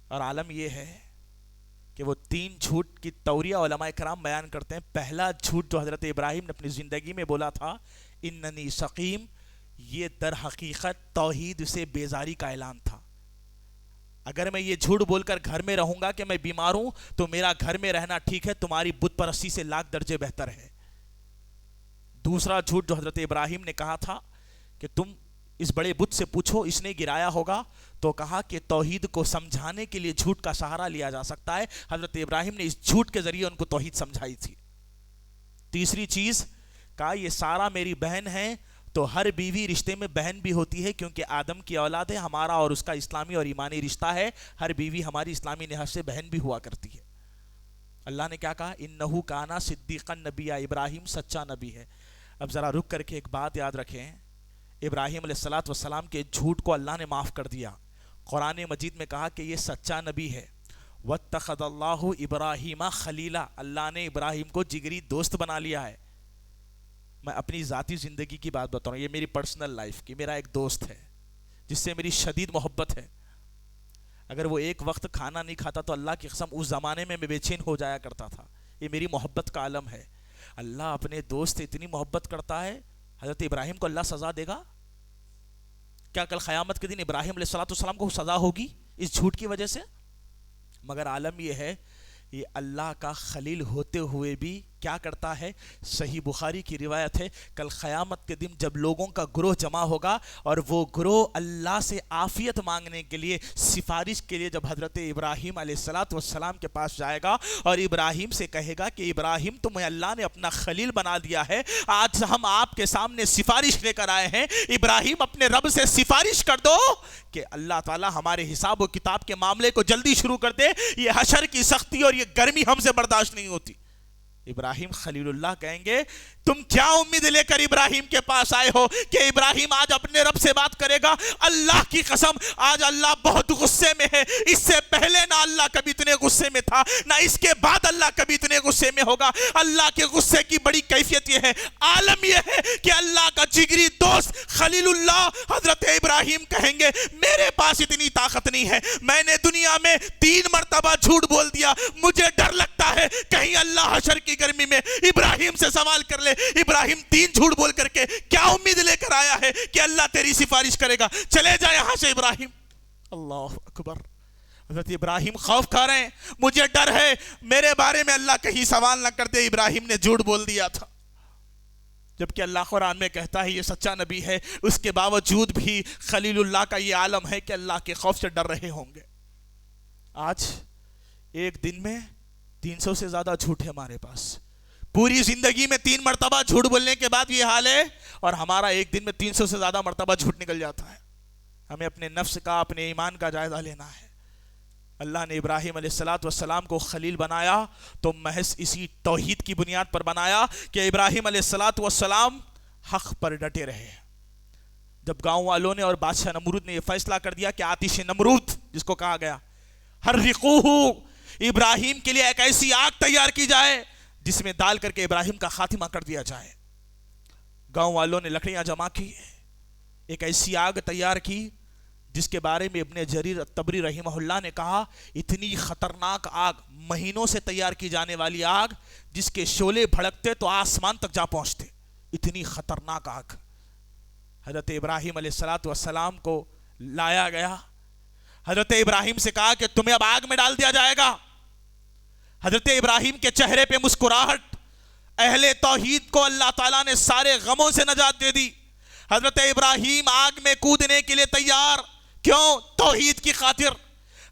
اور عالم یہ ہے کہ وہ 3 جھوٹ کی توریہ علماء کرام بیان کرتے ہیں. پہلا جھوٹ جو حضرت ابراہیم نے اپنی زندگی میں بولا تھا, اننی سقیم, یہ در حقیقت توحید سے بیزاری کا اعلان تھا. اگر میں یہ جھوٹ بول کر گھر میں رہوں گا کہ میں بیمار ہوں تو میرا گھر میں رہنا ٹھیک ہے, تمہاری بت پرستی سے لاکھ درجے بہتر ہے. دوسرا جھوٹ جو حضرت ابراہیم نے کہا تھا کہ تم اس بڑے بت سے پوچھو اس نے گرایا ہوگا, تو کہا کہ توحید کو سمجھانے کے لیے جھوٹ کا سہارا لیا جا سکتا ہے. حضرت ابراہیم نے اس جھوٹ کے ذریعے ان کو توحید سمجھائی تھی. تیسری چیز کہا یہ سارا میری بہن ہے, تو ہر بیوی رشتے میں بہن بھی ہوتی ہے کیونکہ آدم کی اولاد ہے. ہمارا اور اس کا اسلامی اور ایمانی رشتہ ہے. ہر بیوی ہماری اسلامی لحاظ سے بہن بھی ہوا کرتی ہے. اللہ نے کیا کہا, انہو کانا صدیقا نبیہ, ابراہیم سچا نبی ہے. اب ذرا رک کر کے ایک بات یاد رکھیں, ابراہیم علیہ السلام کے جھوٹ کو اللہ نے معاف کر دیا. قرآن مجید میں کہا کہ یہ سچا نبی ہے. وَاتَّخَذَ اللَّهُ إِبْرَاهِيمَ خَلِيلًا, اللہ نے ابراہیم کو جگری دوست بنا لیا ہے. میں اپنی ذاتی زندگی کی بات بتا رہا ہوں, یہ میری پرسنل لائف کی, میرا ایک دوست ہے جس سے میری شدید محبت ہے. اگر وہ ایک وقت کھانا نہیں کھاتا تو اللہ کی قسم اس زمانے میں بے چین ہو جایا کرتا تھا. یہ میری محبت کا عالم ہے. اللہ اپنے دوست سے اتنی محبت کرتا ہے. حضرت ابراہیم کو اللہ سزا دے گا کیا؟ کل قیامت کے دن ابراہیم علیہ السلام کو سزا ہوگی اس جھوٹ کی وجہ سے؟ مگر عالم یہ ہے, یہ اللہ کا خلیل ہوتے ہوئے بھی کیا کرتا ہے؟ صحیح بخاری کی روایت ہے, کل قیامت کے دن جب لوگوں کا گروہ جمع ہوگا اور وہ گروہ اللہ سے عافیت مانگنے کے لیے, سفارش کے لیے جب حضرت ابراہیم علیہ السلام کے پاس جائے گا اور ابراہیم سے کہے گا کہ ابراہیم تمہیں اللہ نے اپنا خلیل بنا دیا ہے, آج ہم آپ کے سامنے سفارش لے کر آئے ہیں, ابراہیم اپنے رب سے سفارش کر دو کہ اللہ تعالی ہمارے حساب و کتاب کے معاملے کو جلدی شروع کر دے, یہ حشر کی سختی اور یہ گرمی ہم سے برداشت نہیں ہوتی. ابراہیم خلیل اللہ کہیں گے تم کیا امید لے کر ابراہیم کے پاس آئے ہو کہ ابراہیم آج اپنے رب سے بات کرے گا؟ اللہ کی قسم آج اللہ بہت غصے میں ہے. اس سے پہلے نہ اللہ کبھی اتنے غصے میں تھا, نہ اس کے بعد اللہ کبھی اتنے غصے میں ہوگا. اللہ کے غصے کی بڑی کیفیت یہ ہے, عالم یہ ہے کہ اللہ کا جگری دوست خلیل اللہ حضرت ابراہیم کہیں گے میرے پاس اتنی طاقت نہیں ہے, میں نے دنیا میں 3 مرتبہ جھوٹ بول دیا, مجھے ڈر لگتا ہے کہیں اللہ حشر کی گرمی میں ابراہیم سے سوال کر لے, ابراہیم 3 جھوٹ بول کر کے کیا امید لے کر آیا ہے کہ اللہ تیری سفارش کرے گا؟ چلے جا یہاں سے ابراہیم. اللہ اکبر. حضرت ابراہیم خوف کھا رہے ہیں, مجھے ڈر ہے میرے بارے میں اللہ کہیں سوال نہ کر دے ابراہیم نے جھوٹ بول دیا تھا. جبکہ اللہ قرآن میں کہتا ہے یہ سچا نبی ہے, اس کے باوجود بھی خلیل اللہ کا یہ عالم ہے کہ اللہ کے خوف سے ڈر رہے ہوں گے. آج ایک دن میں 300 سے زیادہ جھوٹ ہے ہمارے پاس. پوری زندگی میں 3 مرتبہ جھوٹ بولنے کے بعد یہ حال ہے, اور ہمارا ایک دن میں 300 سے زیادہ مرتبہ جھوٹ نکل جاتا ہے. ہمیں اپنے نفس کا, اپنے ایمان کا جائزہ لینا ہے. اللہ نے ابراہیم علیہ السلام کو خلیل بنایا تو محض اسی توحید کی بنیاد پر بنایا کہ ابراہیم علیہ السلام حق پر ڈٹے رہے. جب گاؤں والوں نے اور بادشاہ نمرود نے یہ فیصلہ کر دیا کہ آتش نمرود جس کو کہا گیا, حرقوہ, ابراہیم کے لیے ایک ایسی آگ تیار کی جائے جس میں ڈال کر کے ابراہیم کا خاتمہ کر دیا جائے. گاؤں والوں نے لکڑیاں جمع کی, ایک ایسی آگ تیار کی جس کے بارے میں ابن جریر الطبری رحمہ اللہ نے کہا اتنی خطرناک آگ, مہینوں سے تیار کی جانے والی آگ جس کے شعلے بھڑکتے تو آسمان تک جا پہنچتے, اتنی خطرناک آگ. حضرت ابراہیم علیہ السلام کو لایا گیا, حضرت ابراہیم سے کہا کہ تمہیں اب آگ میں ڈال دیا جائے گا. حضرت ابراہیم کے چہرے پہ مسکراہٹ، اہل توحید کو اللہ تعالیٰ نے سارے غموں سے نجات دے دی. حضرت ابراہیم آگ میں کودنے کے لیے تیار، کیوں؟ توحید کی خاطر.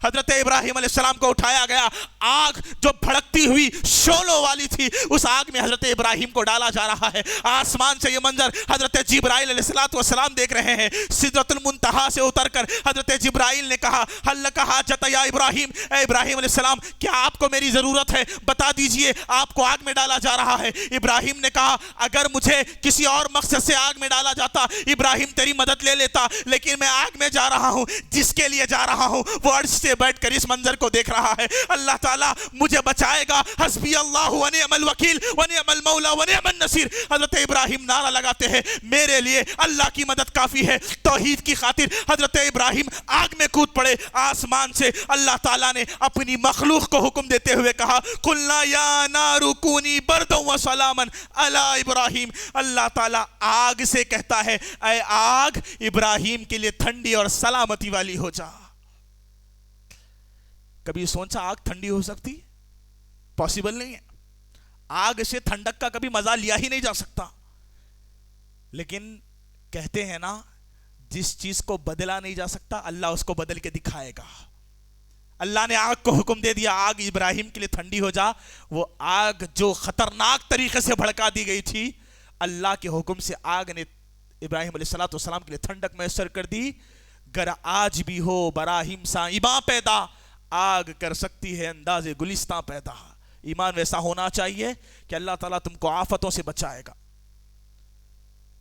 حضرت ابراہیم علیہ السلام کو اٹھایا گیا، آگ جو بھڑکتی ہوئی شعلوں والی تھی اس آگ میں حضرت ابراہیم کو ڈالا جا رہا ہے. آسمان سے یہ منظر حضرت جبرائیل علیہ السلام دیکھ رہے ہیں. سدرۃ المنتہا سے اتر کر حضرت جبرائیل نے کہا حل لک حاجۃ یا ابراہیم، اے ابراہیم علیہ السلام کیا آپ کو میری ضرورت ہے؟ بتا دیجئے، آپ کو آگ میں ڈالا جا رہا ہے. ابراہیم نے کہا اگر مجھے کسی اور مقصد سے آگ میں ڈالا جاتا ابراہیم تیری مدد لے لیتا، لیکن میں آگ میں جا رہا ہوں، جس کے لیے جا رہا ہوں وہ عرش سے بیٹھ کر اس منظر کو دیکھ رہا ہے. اللہ تعالیٰ مجھے بچائے گا، حسبی اللہ ونعم الوکیل ونعم المولا ونعم النصیر. حضرت ابراہیم نعرہ لگاتے ہیں میرے لیے اللہ کی مدد کافی ہے. توحید کی خاطر حضرت ابراہیم آگ میں کود پڑے. آسمان سے اللہ تعالیٰ نے اپنی مخلوق کو حکم دیتے ہوئے کہا قلنا یا نار کونی بردا وسلاما علی ابراہیم. اللہ تعالیٰ آگ سے کہتا ہے اے آگ ابراہیم کے لیے ٹھنڈی اور سلامتی والی ہو جا. کبھی سوچا آگ ٹھنڈی ہو سکتی؟ پاسبل نہیں ہے. آگ سے ٹھنڈک کا کبھی مزہ لیا ہی نہیں جا سکتا. لیکن کہتے ہیں نا جس چیز کو بدلا نہیں جا سکتا اللہ اس کو بدل کے دکھائے گا. اللہ نے آگ کو حکم دے دیا آگ ابراہیم کے لیے ٹھنڈی ہو جا. وہ آگ جو خطرناک طریقے سے بھڑکا دی گئی تھی اللہ کے حکم سے آگ نے ابراہیم علیہ السلام کے لیے ٹھنڈک میسر کر دی. گر آج بھی ہو براہیم سا ایمان پیدا، آگ کر سکتی ہے انداز گلستان پیدا. ایمان ویسا ہونا چاہیے کہ اللہ تعالیٰ تم کو آفتوں سے بچائے گا.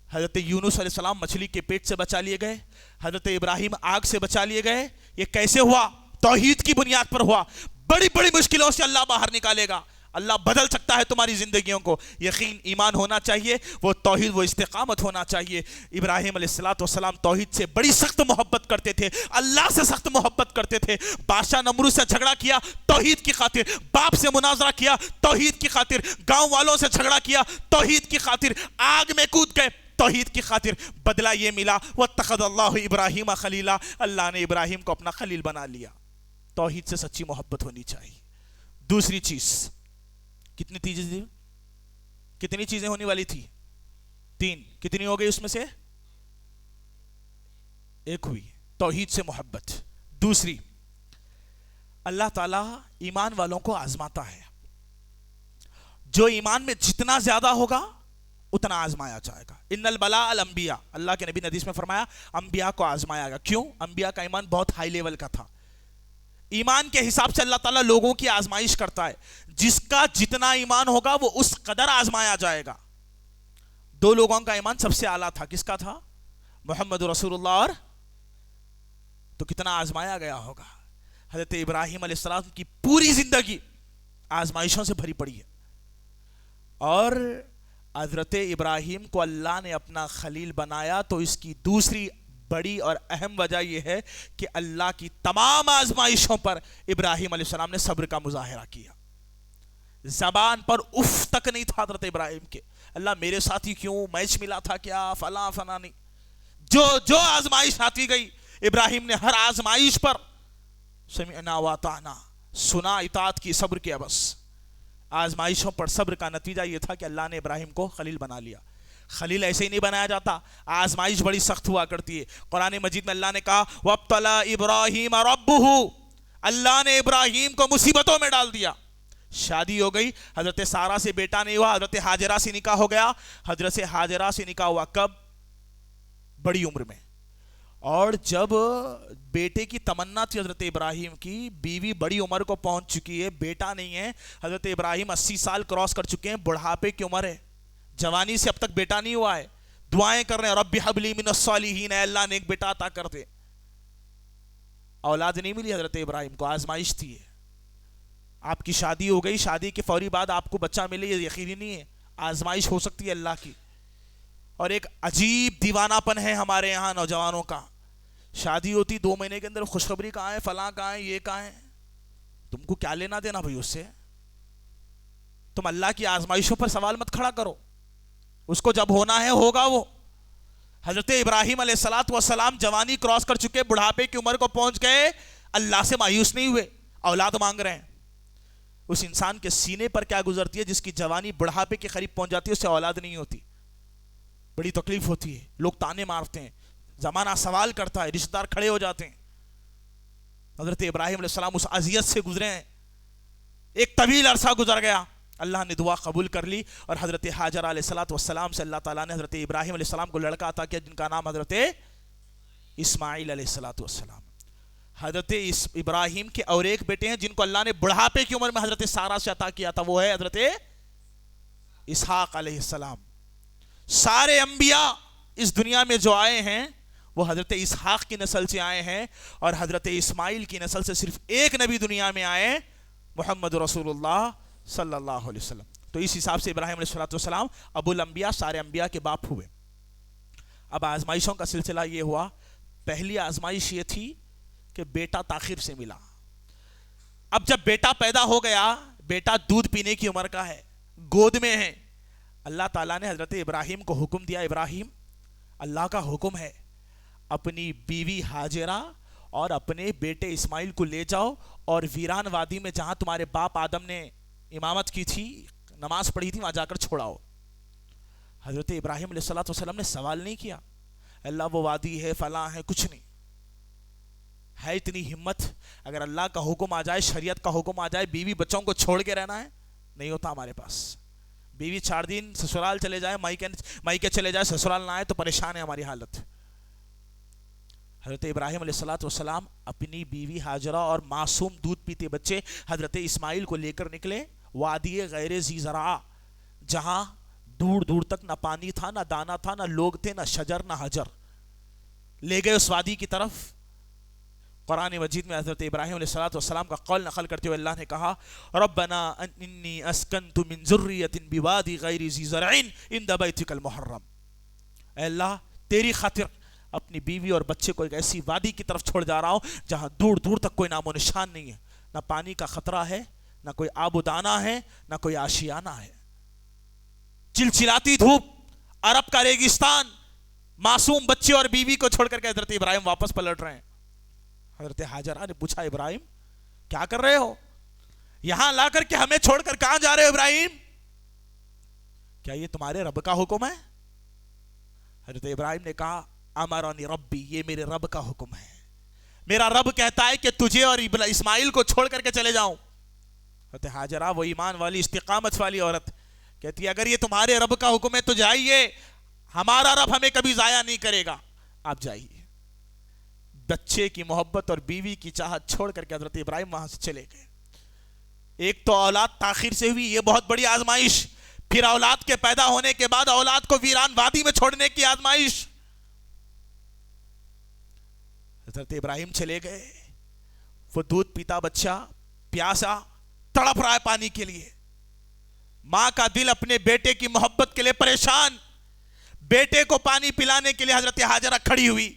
حضرت یونس علیہ السلام مچھلی کے پیٹ سے بچا لیے گئے، حضرت ابراہیم آگ سے بچا لیے گئے. یہ کیسے ہوا؟ توحید کی بنیاد پر ہوا. بڑی بڑی مشکلوں سے اللہ باہر نکالے گا. اللہ بدل سکتا ہے تمہاری زندگیوں کو. یقین ایمان ہونا چاہیے، وہ توحید، وہ استقامت ہونا چاہیے. ابراہیم علیہ السلام توحید سے بڑی سخت محبت کرتے تھے، اللہ سے سخت محبت کرتے تھے. بادشاہ نمرود سے جھگڑا کیا توحید کی خاطر، باپ سے مناظرہ کیا توحید کی خاطر، گاؤں والوں سے جھگڑا کیا توحید کی خاطر، آگ میں کود گئے توحید کی خاطر. بدلہ یہ ملا واتخذ اللہ ابراہیم خلیلا، اللہ نے ابراہیم کو اپنا خلیل بنا لیا. توحید سے سچی محبت ہونی چاہیے. دوسری چیز، کتنی چیزیں ہونے والی تھی؟ 3. کتنی ہو گئی اس میں سے؟ ایک ہوئی، توحید سے محبت. دوسری، اللہ تعالیٰ ایمان والوں کو آزماتا ہے. جو ایمان میں جتنا زیادہ ہوگا اتنا آزمایا جائے گا. ان البلاء الانبیاء، اللہ کے نبی نے حدیث میں فرمایا انبیاء کو آزمایا گا. کیوں؟ انبیاء کا ایمان بہت ہائی لیول کا تھا. ایمان کے حساب سے اللہ تعالیٰ لوگوں کی آزمائش کرتا ہے. جس کا جتنا ایمان ہوگا وہ اس قدر آزمایا جائے گا. 2 لوگوں کا ایمان سب سے اعلیٰ تھا. کس کا تھا؟ محمد رسول اللہ اور تو کتنا آزمایا گیا ہوگا. حضرت ابراہیم علیہ السلام کی پوری زندگی آزمائشوں سے بھری پڑی ہے. اور حضرت ابراہیم کو اللہ نے اپنا خلیل بنایا تو اس کی دوسری بڑی اور اہم وجہ یہ ہے کہ اللہ کی تمام آزمائشوں پر ابراہیم علیہ السلام نے صبر کا مظاہرہ کیا. زبان پر اف تک نہیں تھا حضرت ابراہیم کے، اللہ میرے ساتھ ہی کیوں، میچ ملا تھا کیا، فلاں فلاں نہیں. جو آزمائش آتی گئی ابراہیم نے ہر آزمائش پر سمعنا واطعنا، سنا، اطاعت کی، صبر کیا. بس آزمائشوں پر صبر کا نتیجہ یہ تھا کہ اللہ نے ابراہیم کو خلیل بنا لیا. خلیل ایسے ہی نہیں بنایا جاتا، آزمائش بڑی سخت ہوا کرتی ہے. قرآن مجید میں اللہ نے کہا وَابْتَلَىٰ إِبْرَاهِيمَ رَبُّهُ، اللہ نے ابراہیم کو مصیبتوں میں ڈال دیا. شادی ہو گئی، حضرت سارہ سے بیٹا نہیں ہوا، حضرت ہاجرہ سے نکاح ہو گیا. حضرت ہاجرہ سے نکاح ہوا کب؟ بڑی عمر میں. اور جب بیٹے کی تمنا تھی حضرت ابراہیم کی، بیوی بڑی عمر کو پہنچ چکی ہے، بیٹا نہیں ہے. حضرت ابراہیم 80 سال کراس کر چکے ہیں، بڑھاپے کی عمر ہے، جوانی سے اب تک بیٹا نہیں ہوا ہے. دعائیں کر رہے ہیں رب حب لی من الصالحین، اے اللہ نیک بیٹا عطا کر دے. اولاد نہیں ملی حضرت ابراہیم کو، آزمائش تھی. آپ کی شادی ہو گئی، شادی کے فوری بعد آپ کو بچہ ملے یہ یقینی نہیں ہے، آزمائش ہو سکتی ہے اللہ کی. اور ایک عجیب دیوانہ پن ہے ہمارے یہاں نوجوانوں کا، شادی ہوتی 2 مہینے کے اندر خوشخبری کہاں ہے، فلاں کہاں ہے، یہ کہاں ہے. تم کو کیا لینا دینا بھائی اس سے؟ تم اللہ کی آزمائشوں پر سوال مت کھڑا کرو، اس کو جب ہونا ہے ہوگا. وہ حضرت ابراہیم علیہ السلام جوانی کراس کر چکے، بڑھاپے کی عمر کو پہنچ گئے، اللہ سے مایوس نہیں ہوئے، اولاد مانگ رہے ہیں. اس انسان کے سینے پر کیا گزرتی ہے جس کی جوانی بڑھاپے کے قریب پہنچ جاتی ہے، اس سے اولاد نہیں ہوتی، بڑی تکلیف ہوتی ہے، لوگ تانے مارتے ہیں، زمانہ سوال کرتا ہے، رشتہ دار کھڑے ہو جاتے ہیں۔ حضرت ابراہیم علیہ السلام اس اذیت سے گزرے ہیں، ایک طویل عرصہ گزر گیا، اللہ نے دعا قبول کر لی، اور حضرت حاجرہ علیہ السلام سے اللہ تعالیٰ نے حضرت ابراہیم علیہ السلام کو لڑکا عطا کیا جن کا نام حضرت اسماعیل علیہ السلام۔ حضرت ابراہیم کے اور ایک بیٹے ہیں جن کو اللہ نے بڑھاپے کی عمر میں حضرت سارہ سے عطا کیا تھا، وہ ہے حضرت اسحاق علیہ السلام۔ سارے انبیاء اس دنیا میں جو آئے ہیں وہ حضرت اسحاق کی نسل سے آئے ہیں، اور حضرت اسماعیل کی نسل سے صرف ایک نبی دنیا میں آئے، محمد رسول اللہ صلی اللہ علیہ وسلم۔ تو اس حساب سے ابراہیم علیہ السلام ابو الانبیاء، سارے انبیاء کے باپ ہوئے۔ اب آزمائشوں کا سلسلہ یہ ہوا، پہلی آزمائش یہ تھی کہ بیٹا تاخیر سے ملا۔ اب جب بیٹا پیدا ہو گیا، بیٹا دودھ پینے کی عمر کا ہے، گود میں ہے، اللہ تعالیٰ نے حضرت ابراہیم کو حکم دیا، ابراہیم اللہ کا حکم ہے، اپنی بیوی ہاجرہ اور اپنے بیٹے اسماعیل کو لے جاؤ اور ویران وادی میں جہاں تمہارے باپ آدم نے امامت کی تھی، نماز پڑھی تھی، وہاں جا کر چھوڑاؤ۔ حضرت ابراہیم علیہ السلام نے سوال نہیں کیا، اللہ وہ وادی ہے، فلاں ہے، کچھ نہیں ہے۔ اتنی ہمت، اگر اللہ کا حکم آ جائے، شریعت کا حکم آ جائے، بیوی بچوں کو چھوڑ کے رہنا ہے، نہیں ہوتا ہمارے پاس۔ بیوی 4 دن سسرال چلے جائے، مائکے چلے جائے، سسرال نہ آئے تو پریشان ہے ہماری حالت۔ حضرت ابراہیم علیہ السلام اپنی بیوی ہاجرہ اور معصوم دودھ پیتے بچے حضرت اسماعیل کو لے کر نکلے وادی غیر ذی زرع، جہاں دور دور تک نہ پانی تھا، نہ دانا تھا، نہ لوگ تھے، نہ شجر، نہ حجر۔ لے گئے اس وادی کی طرف۔ قرآن مجید میں حضرت ابراہیم علیہ السلام کا قول نقل کرتے ہوئے اللہ نے کہا، ربنا انی اسکنت من ذریۃ بوادی غیر ذی زرع عند بیتک المحرم، اے اللہ تیری خاطر اپنی بیوی اور بچے کو ایک ایسی وادی کی طرف چھوڑ جا رہا ہوں جہاں دور دور تک کوئی نام و نشان نہیں ہے، نہ پانی کا خطرہ ہے، نہ کوئی آب و دانہ ہے، نہ کوئی آشیانہ ہے۔ چلچلاتی دھوپ، عرب کا ریگستان، معصوم بچے اور بیوی کو چھوڑ کر کے حضرت ابراہیم واپس پلٹ رہے ہیں۔ حضرت حاجرہ نے پوچھا، ابراہیم کیا کر رہے ہو؟ یہاں لا کر کے ہمیں چھوڑ کر کہاں جا رہے ہو ابراہیم؟ کیا یہ تمہارے رب کا حکم ہے؟ حضرت ابراہیم نے کہا، امرنی ربی، یہ میرے رب کا حکم ہے، میرا رب کہتا ہے کہ تجھے اور اسماعیل کو چھوڑ کر کے چلے جاؤں۔ حضرت حاجرہ وہ ایمان والی، استقامت والی عورت، کہتی ہے اگر یہ تمہارے رب کا حکم ہے تو جائیے، ہمارا رب ہمیں کبھی ضائع نہیں کرے گا، آپ جائیے۔ بچے کی محبت اور بیوی کی چاہت چھوڑ کر کے حضرت ابراہیم وہاں سے چلے گئے۔ ایک تو اولاد تاخیر سے ہوئی، یہ بہت بڑی آزمائش، پھر اولاد کے پیدا ہونے کے بعد اولاد کو ویران وادی میں چھوڑنے کی آزمائش۔ حضرت ابراہیم چلے گئے، وہ دودھ پیتا بچہ پیاسا تڑپ رہا ہے پانی کے لیے، ماں کا دل اپنے بیٹے کی محبت کے لیے پریشان۔ بیٹے کو پانی پلانے کے لیے حضرت حاجرہ کھڑی ہوئی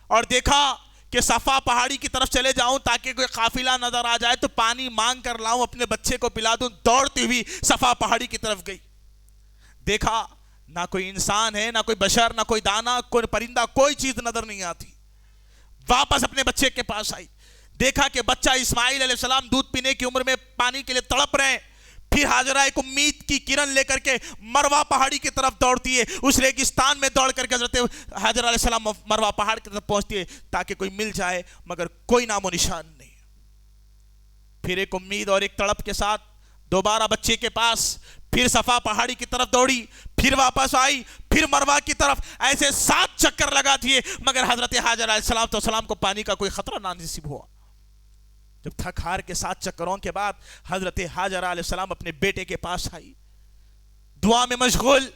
اور دیکھا کہ صفا پہاڑی کی طرف چلے جاؤں تاکہ کوئی قافلہ نظر آ جائے تو پانی مانگ کر لاؤں، اپنے بچے کو پلا دوں۔ دوڑتی ہوئی صفا پہاڑی کی طرف گئی، دیکھا نہ کوئی انسان ہے، نہ کوئی بشر، نہ کوئی دانا، کوئی پرندہ، کوئی چیز نظر نہیں آتی۔ واپس اپنے بچے کے پاس آئی، دیکھا کہ بچہ اسماعیل علیہ السلام دودھ پینے کی عمر میں پانی کے لیے تڑپ رہے ہیں۔ پھر حاجرہ ایک امید کی کرن لے کر کے مروہ پہاڑی کی طرف دوڑتی ہے، اس ریگستان میں دوڑ کر کے حضرت حاجرہ علیہ السلام مروہ پہاڑ کی طرف پہنچتی ہے تاکہ کوئی مل جائے، مگر کوئی نام و نشان نہیں۔ پھر ایک امید اور ایک تڑپ کے ساتھ دوبارہ بچے کے پاس، پھر صفا پہاڑی کی طرف دوڑی، پھر واپس آئی، پھر مروہ کی طرف، ایسے 7 چکر لگاتی ہے، مگر حضرت حاجرہ علیہ السلام کو پانی کا کوئی خطرہ نہ نصیب ہوا۔ جب تھک ہار کے 7 چکروں کے بعد حضرت حاجرہ علیہ السلام اپنے بیٹے کے پاس آئی، دعا میں مشغول۔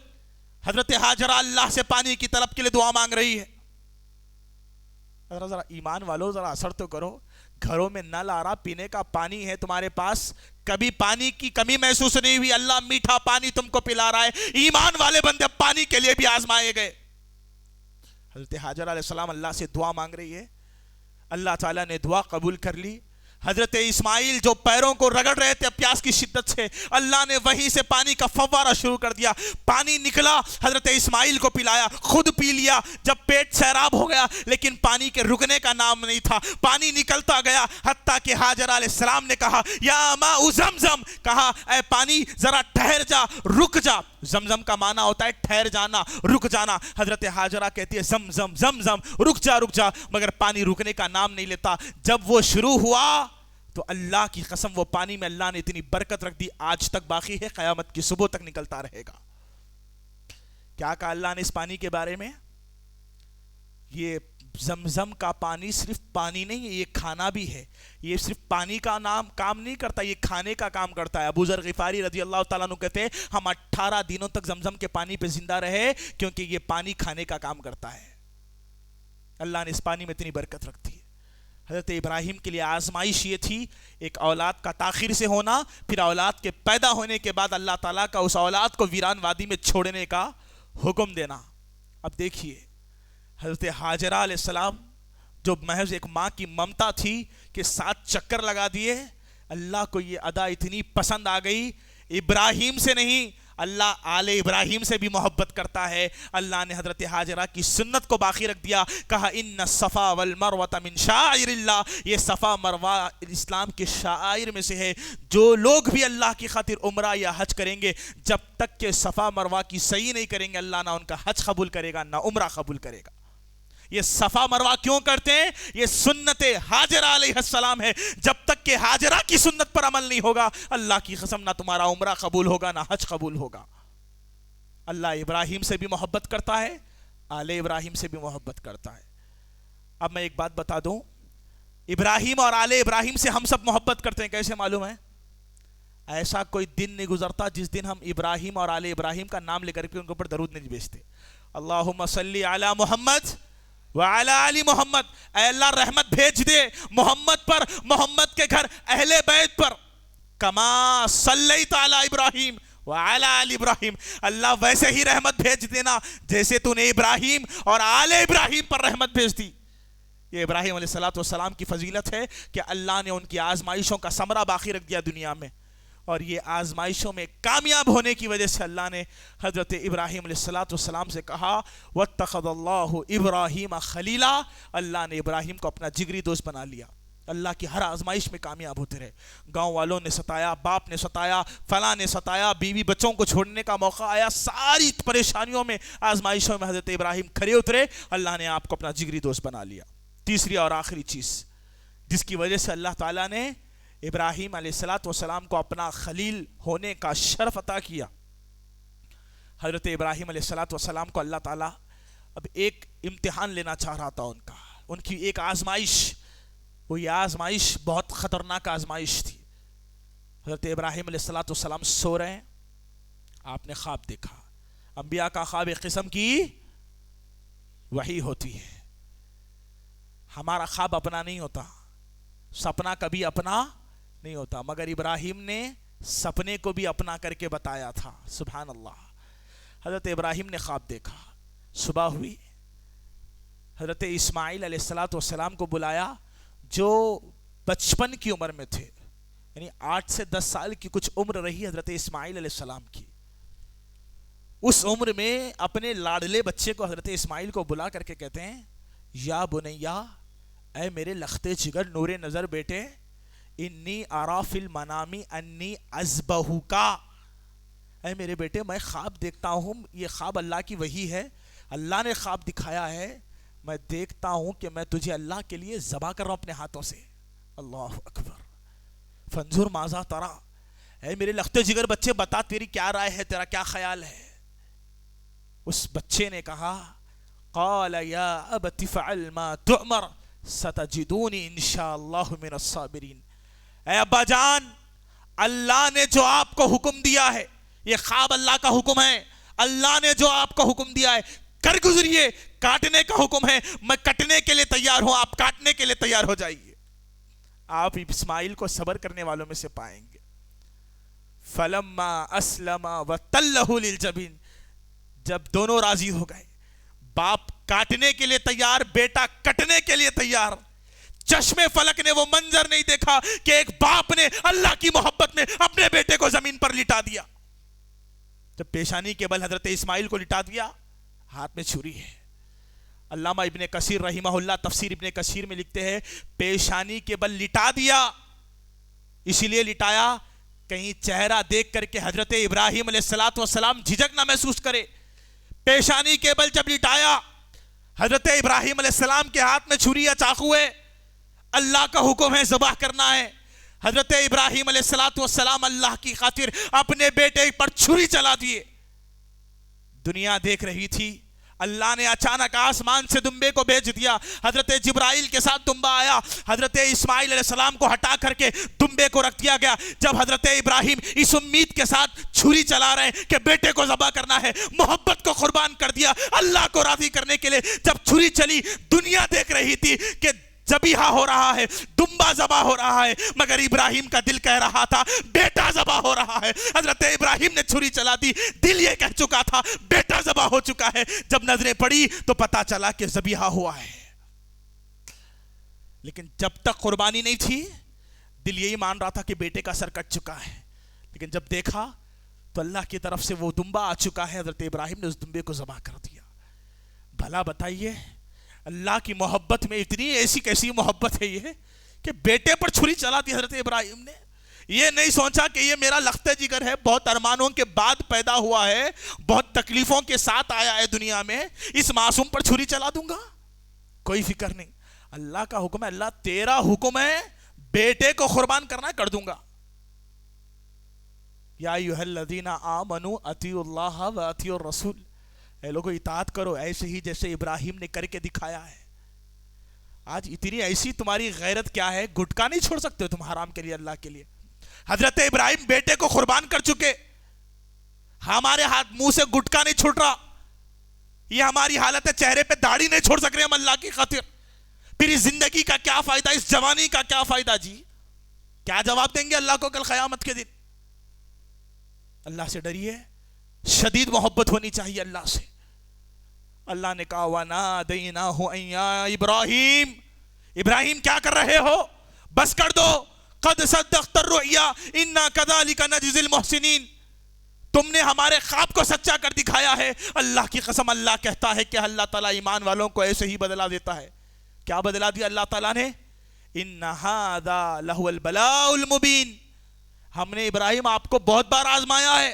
حضرت حاجرہ اللہ سے پانی کی طلب کے لیے دعا مانگ رہی ہے۔ ذرا ایمان والو، ذرا اثر تو کرو، گھروں میں نل آ رہا، پینے کا پانی ہے تمہارے پاس، کبھی پانی کی کمی محسوس نہیں ہوئی، اللہ میٹھا پانی تم کو پلا رہا ہے۔ ایمان والے بندے پانی کے لیے بھی آزمائے گئے۔ حضرت حاجرہ علیہ السلام اللہ سے دعا مانگ رہی ہے، اللہ تعالیٰ نے دعا قبول کر لی۔ حضرت اسماعیل جو پیروں کو رگڑ رہے تھے پیاس کی شدت سے، اللہ نے وہیں سے پانی کا فوارہ شروع کر دیا، پانی نکلا، حضرت اسماعیل کو پلایا، خود پی لیا، جب پیٹ سیراب ہو گیا لیکن پانی کے رکنے کا نام نہیں تھا، پانی نکلتا گیا، حتیٰ کہ ہاجرہ علیہ السلام نے کہا یا ماء زمزم، کہا اے پانی ذرا ٹھہر جا، رک جا۔ زمزم کا معنی ہوتا ہے ٹھہر جانا، رک جانا۔ حضرت ہاجرہ کہتی ہے زمزم زمزم، رک جا رک جا، مگر پانی رکنے کا نام نہیں لیتا۔ جب وہ شروع ہوا تو اللہ کی قسم وہ پانی میں اللہ نے اتنی برکت رکھ دی، آج تک باقی ہے، قیامت کی صبح تک نکلتا رہے گا۔ کیا کہا اللہ نے اس پانی کے بارے میں؟ یہ زمزم کا پانی صرف پانی نہیں ہے، یہ کھانا بھی ہے، یہ صرف پانی کا نام کام نہیں کرتا، یہ کھانے کا کام کرتا ہے۔ ابو ذر غفاری رضی اللہ تعالیٰ عنہ کہتے ہیں ہم 18 دنوں تک زمزم کے پانی پہ زندہ رہے کیونکہ یہ پانی کھانے کا کام کرتا ہے۔ اللہ نے اس پانی میں اتنی برکت رکھ دی۔ حضرت ابراہیم کے لیے آزمائش یہ تھی، ایک اولاد کا تاخیر سے ہونا، پھر اولاد کے پیدا ہونے کے بعد اللہ تعالیٰ کا اس اولاد کو ویران وادی میں چھوڑنے کا حکم دینا۔ اب دیکھیے حضرت ہاجرہ علیہ السلام جو محض ایک ماں کی ممتا تھی کہ 7 چکر لگا دیے، اللہ کو یہ ادا اتنی پسند آ گئی، ابراہیم سے نہیں اللہ آل ابراہیم سے بھی محبت کرتا ہے۔ اللہ نے حضرت ہاجرہ کی سنت کو باقی رکھ دیا، کہا ان الصفا والمروہ من شعائر اللہ، یہ صفا مروہ اسلام کے شعائر میں سے ہے۔ جو لوگ بھی اللہ کی خاطر عمرہ یا حج کریں گے، جب تک کہ صفا مروہ کی صحیح نہیں کریں گے، اللہ نہ ان کا حج قبول کرے گا نہ عمرہ قبول کرے گا۔ یہ صفا مروہ کیوں کرتے ہیں؟ یہ سنت ہاجرہ علیہ السلام ہے۔ جب تک کہ ہاجرہ کی سنت پر عمل نہیں ہوگا، اللہ کی قسم نہ تمہارا عمرہ قبول ہوگا نہ حج قبول ہوگا۔ اللہ ابراہیم سے بھی محبت کرتا ہے، آل ابراہیم سے بھی محبت کرتا ہے۔ اب میں ایک بات بتا دوں، ابراہیم اور آل ابراہیم سے ہم سب محبت کرتے ہیں، کیسے معلوم ہے؟ ایسا کوئی دن نہیں گزرتا جس دن ہم ابراہیم اور آل ابراہیم کا نام لے کر کے ان کے اوپر درود نہیں بھیجتے۔ اللہم صلی علی محمد وعلی آل محمد، اے اللہ رحمت بھیج دے محمد پر، محمد کے گھر اہل بیت پر، کما صلیت علی ابراہیم وعلی آل ابراہیم، اللہ ویسے ہی رحمت بھیج دینا جیسے تو نے ابراہیم اور آل ابراہیم پر رحمت بھیج دی۔ یہ ابراہیم علیہ السلام کی فضیلت ہے کہ اللہ نے ان کی آزمائشوں کا ثمرہ باقی رکھ دیا دنیا میں، اور یہ آزمائشوں میں کامیاب ہونے کی وجہ سے اللہ نے حضرت ابراہیم علیہ السلام سے کہا واتخذ اللہ ابراہیم خلیلا، اللہ نے ابراہیم کو اپنا جگری دوست بنا لیا۔ اللہ کی ہر آزمائش میں کامیاب ہوتے رہے۔ گاؤں والوں نے ستایا، باپ نے ستایا، فلاں نے ستایا، بیوی بچوں کو چھوڑنے کا موقع آیا، ساری پریشانیوں میں آزمائشوں میں حضرت ابراہیم کھڑے اترے، اللہ نے آپ کو اپنا جگری دوست بنا لیا۔ تیسری اور آخری چیز جس کی وجہ سے اللہ تعالیٰ نے ابراہیم علیہ السلام کو اپنا خلیل ہونے کا شرف عطا کیا، حضرت ابراہیم علیہ السلام کو اللہ تعالیٰ اب ایک امتحان لینا چاہ رہا تھا، ان کی ایک آزمائش، وہ یہ آزمائش بہت خطرناک آزمائش تھی۔ حضرت ابراہیم علیہ السلام سو رہے ہیں، آپ نے خواب دیکھا۔ انبیاء کا خواب ایک قسم کی وحی ہوتی ہے، ہمارا خواب اپنا نہیں ہوتا، سپنا کبھی اپنا نہیں ہوتا، مگر ابراہیم نے سپنے کو بھی اپنا کر کے بتایا تھا۔ سبحان اللہ۔ حضرت ابراہیم نے خواب دیکھا، صبح ہوئی، حضرت اسماعیل علیہ السلام کو بلایا جو بچپن کی عمر میں تھے، یعنی 8 سے 10 سال کی کچھ عمر رہی حضرت اسماعیل علیہ السلام کی۔ اس عمر میں اپنے لاڈلے بچے کو حضرت اسماعیل کو بلا کر کے کہتے ہیں یا بنیا، اے میرے لختے جگر نور نظر بیٹے، انی ارا فی المنام انی اذبحک، اے میرے بیٹے میں خواب دیکھتا ہوں، یہ خواب اللہ کی وحی ہے، اللہ نے خواب دکھایا ہے، میں دیکھتا ہوں کہ میں تجھے اللہ کے لیے ذبح کر رہا ہوں اپنے ہاتھوں سے۔ اللہ اکبر۔ فانظر ماذا ترى، اے میرے لختے جگر بچے بتا تیری کیا رائے ہے، تیرا کیا خیال ہے؟ اس بچے نے کہا قال یا ابت فعل ما تؤمر ستجدونی انشاءاللہ من الصابرین، اے ابا جان اللہ نے جو آپ کو حکم دیا ہے، یہ خواب اللہ کا حکم ہے، اللہ نے جو آپ کو حکم دیا ہے کر گزریے، کاٹنے کا حکم ہے، میں کٹنے کے لیے تیار ہوں، آپ کاٹنے کے لیے تیار ہو جائیے۔ آپ اسماعیل کو صبر کرنے والوں میں سے پائیں گے۔ فلما اسلم وتلہ للجبین، جب دونوں راضی ہو گئے، باپ کاٹنے کے لیے تیار، بیٹا کٹنے کے لیے تیار، چشم فلک نے وہ منظر نہیں دیکھا کہ ایک باپ نے اللہ کی محبت میں اپنے بیٹے کو زمین پر لٹا دیا. جب پیشانی کے بل حضرت اسماعیل کو لٹا دیا, ہاتھ میں چھری ہے. علامہ ابن کثیر رحمہ اللہ تفسیر ابن کثیر میں لکھتے ہیں پیشانی کے بل لٹا دیا, اسی لیے لٹایا کہیں چہرہ دیکھ کر کے حضرت ابراہیم علیہ السلام جھجک نہ محسوس کرے. پیشانی کے بل جب لٹایا, حضرت ابراہیم علیہ السلام کے ہاتھ میں چھری یا چاقو ہے, اللہ کا حکم ہے ذبح کرنا ہے. حضرت ابراہیم علیہ السلام اللہ کی خاطر اپنے بیٹے پر چھری چلا دیے. دنیا دیکھ رہی تھی, اللہ نے اچانک آسمان سے دمبے کو بھیج دیا. حضرت جبرائیل کے ساتھ دمبا آیا, حضرت اسماعیل علیہ السلام کو ہٹا کر کے دمبے کو رکھ دیا گیا. جب حضرت ابراہیم اس امید کے ساتھ چھری چلا رہے کہ بیٹے کو ذبح کرنا ہے, محبت کو قربان کر دیا اللہ کو راضی کرنے کے لیے, جب چھری چلی دنیا دیکھ رہی تھی کہ ذبیحہ ہو رہا ہے, دمبا ذبح ہو رہا ہے, مگر ابراہیم کا دل کہہ رہا تھا بیٹا ذبح ہو رہا ہے. حضرت ابراہیم نے چھری چلا دی, دل یہ کہہ چکا تھا بیٹا ذبح ہو چکا ہے. جب نظریں پڑی تو پتا چلا کہ ذبیحہ ہوا ہے. لیکن جب تک قربانی نہیں تھی دل یہی مان رہا تھا کہ بیٹے کا سر کٹ چکا ہے. لیکن جب دیکھا تو اللہ کی طرف سے وہ دمبا آ چکا ہے, حضرت ابراہیم نے اس دمبے کو ذبح کر دیا. بھلا بتائیے اللہ کی محبت میں اتنی ایسی کیسی محبت ہے یہ کہ بیٹے پر چھری چلا دی حضرت ابراہیم نے. یہ نہیں سوچا کہ یہ میرا لخت جگر ہے, بہت ارمانوں کے بعد پیدا ہوا ہے, بہت تکلیفوں کے ساتھ آیا ہے دنیا میں, اس معصوم پر چھری چلا دوں گا. کوئی فکر نہیں, اللہ کا حکم ہے, اللہ تیرا حکم ہے بیٹے کو قربان کرنا کر دوں گا. یا ایھا الذین آمنوا اطیعوا اللہ و اطیعوا الرسول, اے لوگوں اطاعت کرو ایسے ہی جیسے ابراہیم نے کر کے دکھایا ہے. آج اتنی ایسی تمہاری غیرت کیا ہے, گٹکا نہیں چھوڑ سکتے تم حرام کے لیے اللہ کے لیے. حضرت ابراہیم بیٹے کو قربان کر چکے, ہمارے ہاتھ منہ سے گٹکا نہیں چھوٹ رہا. یہ ہماری حالت ہے, چہرے پہ داڑھی نہیں چھوڑ سک رہے ہم اللہ کی خاطر. پھر اس زندگی کا کیا فائدہ, اس جوانی کا کیا فائدہ جی؟ کیا جواب دیں گے اللہ کو کل قیامت کے دن؟ اللہ سے ڈریے, شدید محبت ہونی چاہیے اللہ سے. اللہ نے کہا وَنَادَيْنَاهُ أَن يَا ابراہیم, ابراہیم کیا کر رہے ہو, بس کر دو. قَدْ صَدَّقْتَ الرُّؤْيَا إِنَّا كَذَلِكَ نَجْزِي الْمُحْسِنِينَ, تم نے ہمارے خواب کو سچا کر دکھایا ہے. اللہ کی قسم اللہ کہتا ہے کہ اللہ تعالیٰ ایمان والوں کو ایسے ہی بدلا دیتا ہے. کیا بدلا دیا اللہ تعالیٰ نے؟ إِنَّ هَذَا لَهُوَ الْبَلَاءُ الْمُبِينُ, ہم نے ابراہیم آپ کو بہت بار آزمایا ہے.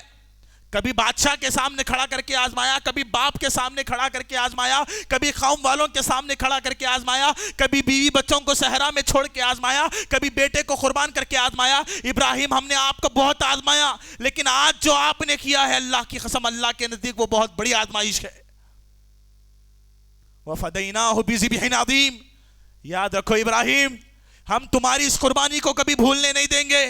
کبھی بادشاہ کے سامنے کھڑا کر کے آزمایا, کبھی باپ کے سامنے کھڑا کر کے آزمایا, کبھی قوم والوں کے سامنے کھڑا کر کے آزمایا, کبھی بیوی بچوں کو صحرا میں چھوڑ کے آزمایا, کبھی بیٹے کو قربان کر کے آزمایا. ابراہیم ہم نے آپ کو بہت آزمایا, لیکن آج جو آپ نے کیا ہے اللہ کی قسم اللہ کے نزدیک وہ بہت بڑی آزمائش ہے. وَفَدَيْنَاهُ بِذِبْحٍ عَظِيمٍ, یاد رکھو ابراہیم ہم تمہاری اس قربانی کو کبھی بھولنے نہیں دیں گے.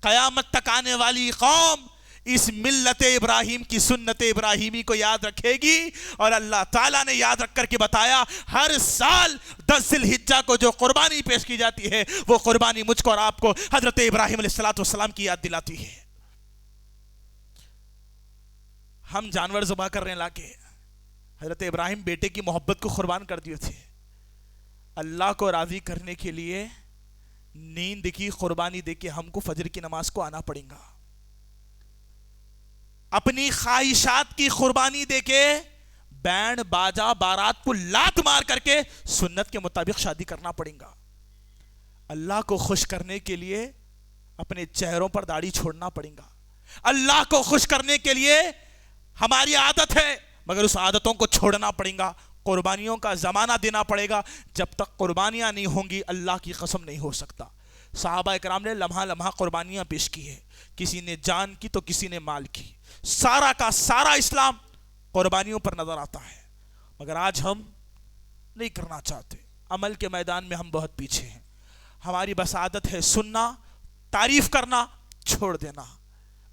قیامت تک آنے والی قوم اس ملت ابراہیم کی سنت ابراہیمی کو یاد رکھے گی, اور اللہ تعالیٰ نے یاد رکھ کر کے بتایا ہر سال 10 ذی الحجہ کو جو قربانی پیش کی جاتی ہے وہ قربانی مجھ کو اور آپ کو حضرت ابراہیم علیہ السلام کی یاد دلاتی ہے. ہم جانور ذبح کر رہے ہیں لا کے, حضرت ابراہیم بیٹے کی محبت کو قربان کر دیے تھے. اللہ کو راضی کرنے کے لیے نیند کی قربانی دے کے ہم کو فجر کی نماز کو آنا پڑے گا. اپنی خواہشات کی قربانی دے کے بینڈ باجا بارات کو لات مار کر کے سنت کے مطابق شادی کرنا پڑے گا. اللہ کو خوش کرنے کے لیے اپنے چہروں پر داڑھی چھوڑنا پڑے گا. اللہ کو خوش کرنے کے لیے ہماری عادت ہے مگر اس عادتوں کو چھوڑنا پڑے گا. قربانیوں کا زمانہ دینا پڑے گا. جب تک قربانیاں نہیں ہوں گی اللہ کی قسم نہیں ہو سکتا. صحابہ اکرام نے لمحہ لمحہ قربانیاں پیش کی ہے, کسی نے جان کی تو کسی نے مال کی. سارا کا سارا اسلام قربانیوں پر نظر آتا ہے, مگر آج ہم نہیں کرنا چاہتے. عمل کے میدان میں ہم بہت پیچھے ہیں. ہماری بس عادت ہے سننا, تعریف کرنا, چھوڑ دینا.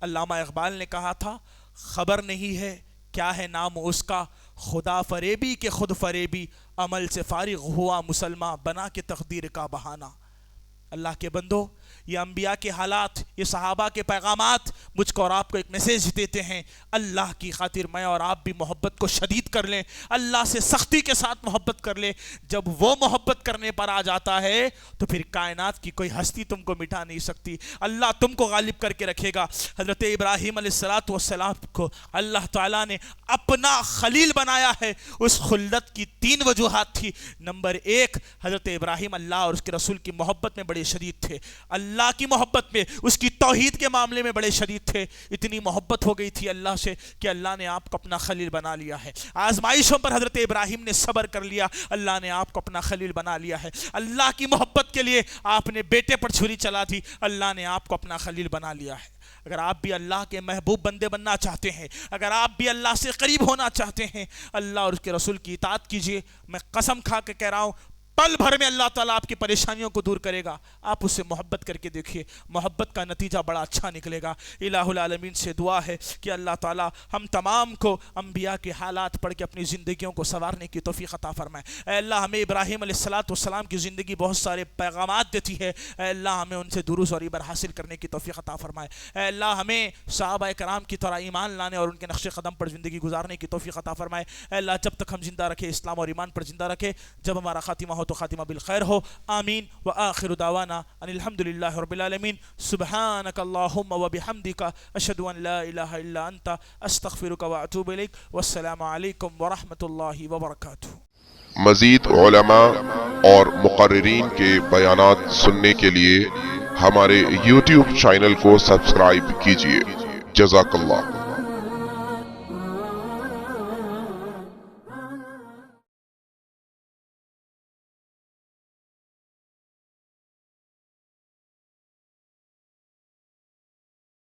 علامہ اقبال نے کہا تھا خبر نہیں ہے کیا ہے نام اس کا, خدا فریبی کے خود فریبی, عمل سے فارغ ہوا مسلمان بنا کے تقدیر کا بہانہ. اللہ کے بندو یہ انبیاء کے حالات، یہ صحابہ کے پیغامات مجھ کو اور آپ کو ایک میسیج دیتے ہیں، اللہ کی خاطر میں اور آپ بھی محبت کو شدید کر لیں، اللہ سے سختی کے ساتھ محبت کر لیں۔ جب وہ محبت کرنے پر آ جاتا ہے تو پھر کائنات کی کوئی ہستی تم کو مٹا نہیں سکتی، اللہ تم کو غالب کر کے رکھے گا۔ حضرت ابراہیم علیہ السلام کو اللہ تعالیٰ نے اپنا خلیل بنایا ہے، اس خلت کی 3 وجوہات تھی۔ نمبر 1، حضرت ابراہیم اللہ اور اس کے رسول کی محبت میں بڑے شدید تھے، اللہ کی محبت میں، اس کی توحید کے معاملے میں بڑے شدید تھے۔ اتنی محبت ہو گئی تھی اللہ سے کہ اللہ نے آپ کو اپنا خلیل بنا لیا ہے۔ آزمائشوں پر حضرت ابراہیم نے صبر کر لیا، اللہ نے آپ کو اپنا خلیل بنا لیا ہے۔ اللہ کی محبت کے لیے آپ نے بیٹے پر چھری چلا دی، اللہ نے آپ کو اپنا خلیل بنا لیا ہے۔ اگر آپ بھی اللہ کے محبوب بندے بننا چاہتے ہیں، اگر آپ بھی اللہ سے قریب ہونا چاہتے ہیں، اللہ اور اس کے رسول کی اطاعت کیجئے۔ میں قسم کھا کے کہہ رہا ہوں، پل بھر میں اللہ تعالیٰ آپ کی پریشانیوں کو دور کرے گا۔ آپ اس سے محبت کر کے دیکھیے، محبت کا نتیجہ بڑا اچھا نکلے گا۔ الہ العالمین سے دعا ہے کہ اللہ تعالیٰ ہم تمام کو انبیاء کے حالات پڑھ کے اپنی زندگیوں کو سنوارنے کی توفیق عطا فرمائے۔ اے اللہ، ہمیں ابراہیم علیہ السلام کی زندگی بہت سارے پیغامات دیتی ہے، اے اللہ ہمیں ان سے دروس اور عبر حاصل کرنے کی توفیق عطا فرمائے۔ اے اللہ ہمیں صحابہ کرام کی طرح ایمان لانے اور ان کے نقش قدم پر زندگی گزارنے کی توفیق عطا فرمائے۔ اے اللہ جب تک ہم زندہ رکھے اسلام اور ایمان پر زندہ رکھے، جب ہمارا خاتمہ ہو تو خاتمہ بالخیر ہو۔ آمین وآخر دعوانا ان الحمدللہ رب العالمین۔ سبحانک اللہم وبحمدک، اشہد ان لا الہ الا انت، استغفرک واتوب الیک۔ والسلام علیکم ورحمۃ اللہ وبرکاتہ۔ مزید علماء اور مقررین کے بیانات سننے کے لیے ہمارے YouTube چینل کو سبسکرائب کیجیے۔ جزاک اللہ۔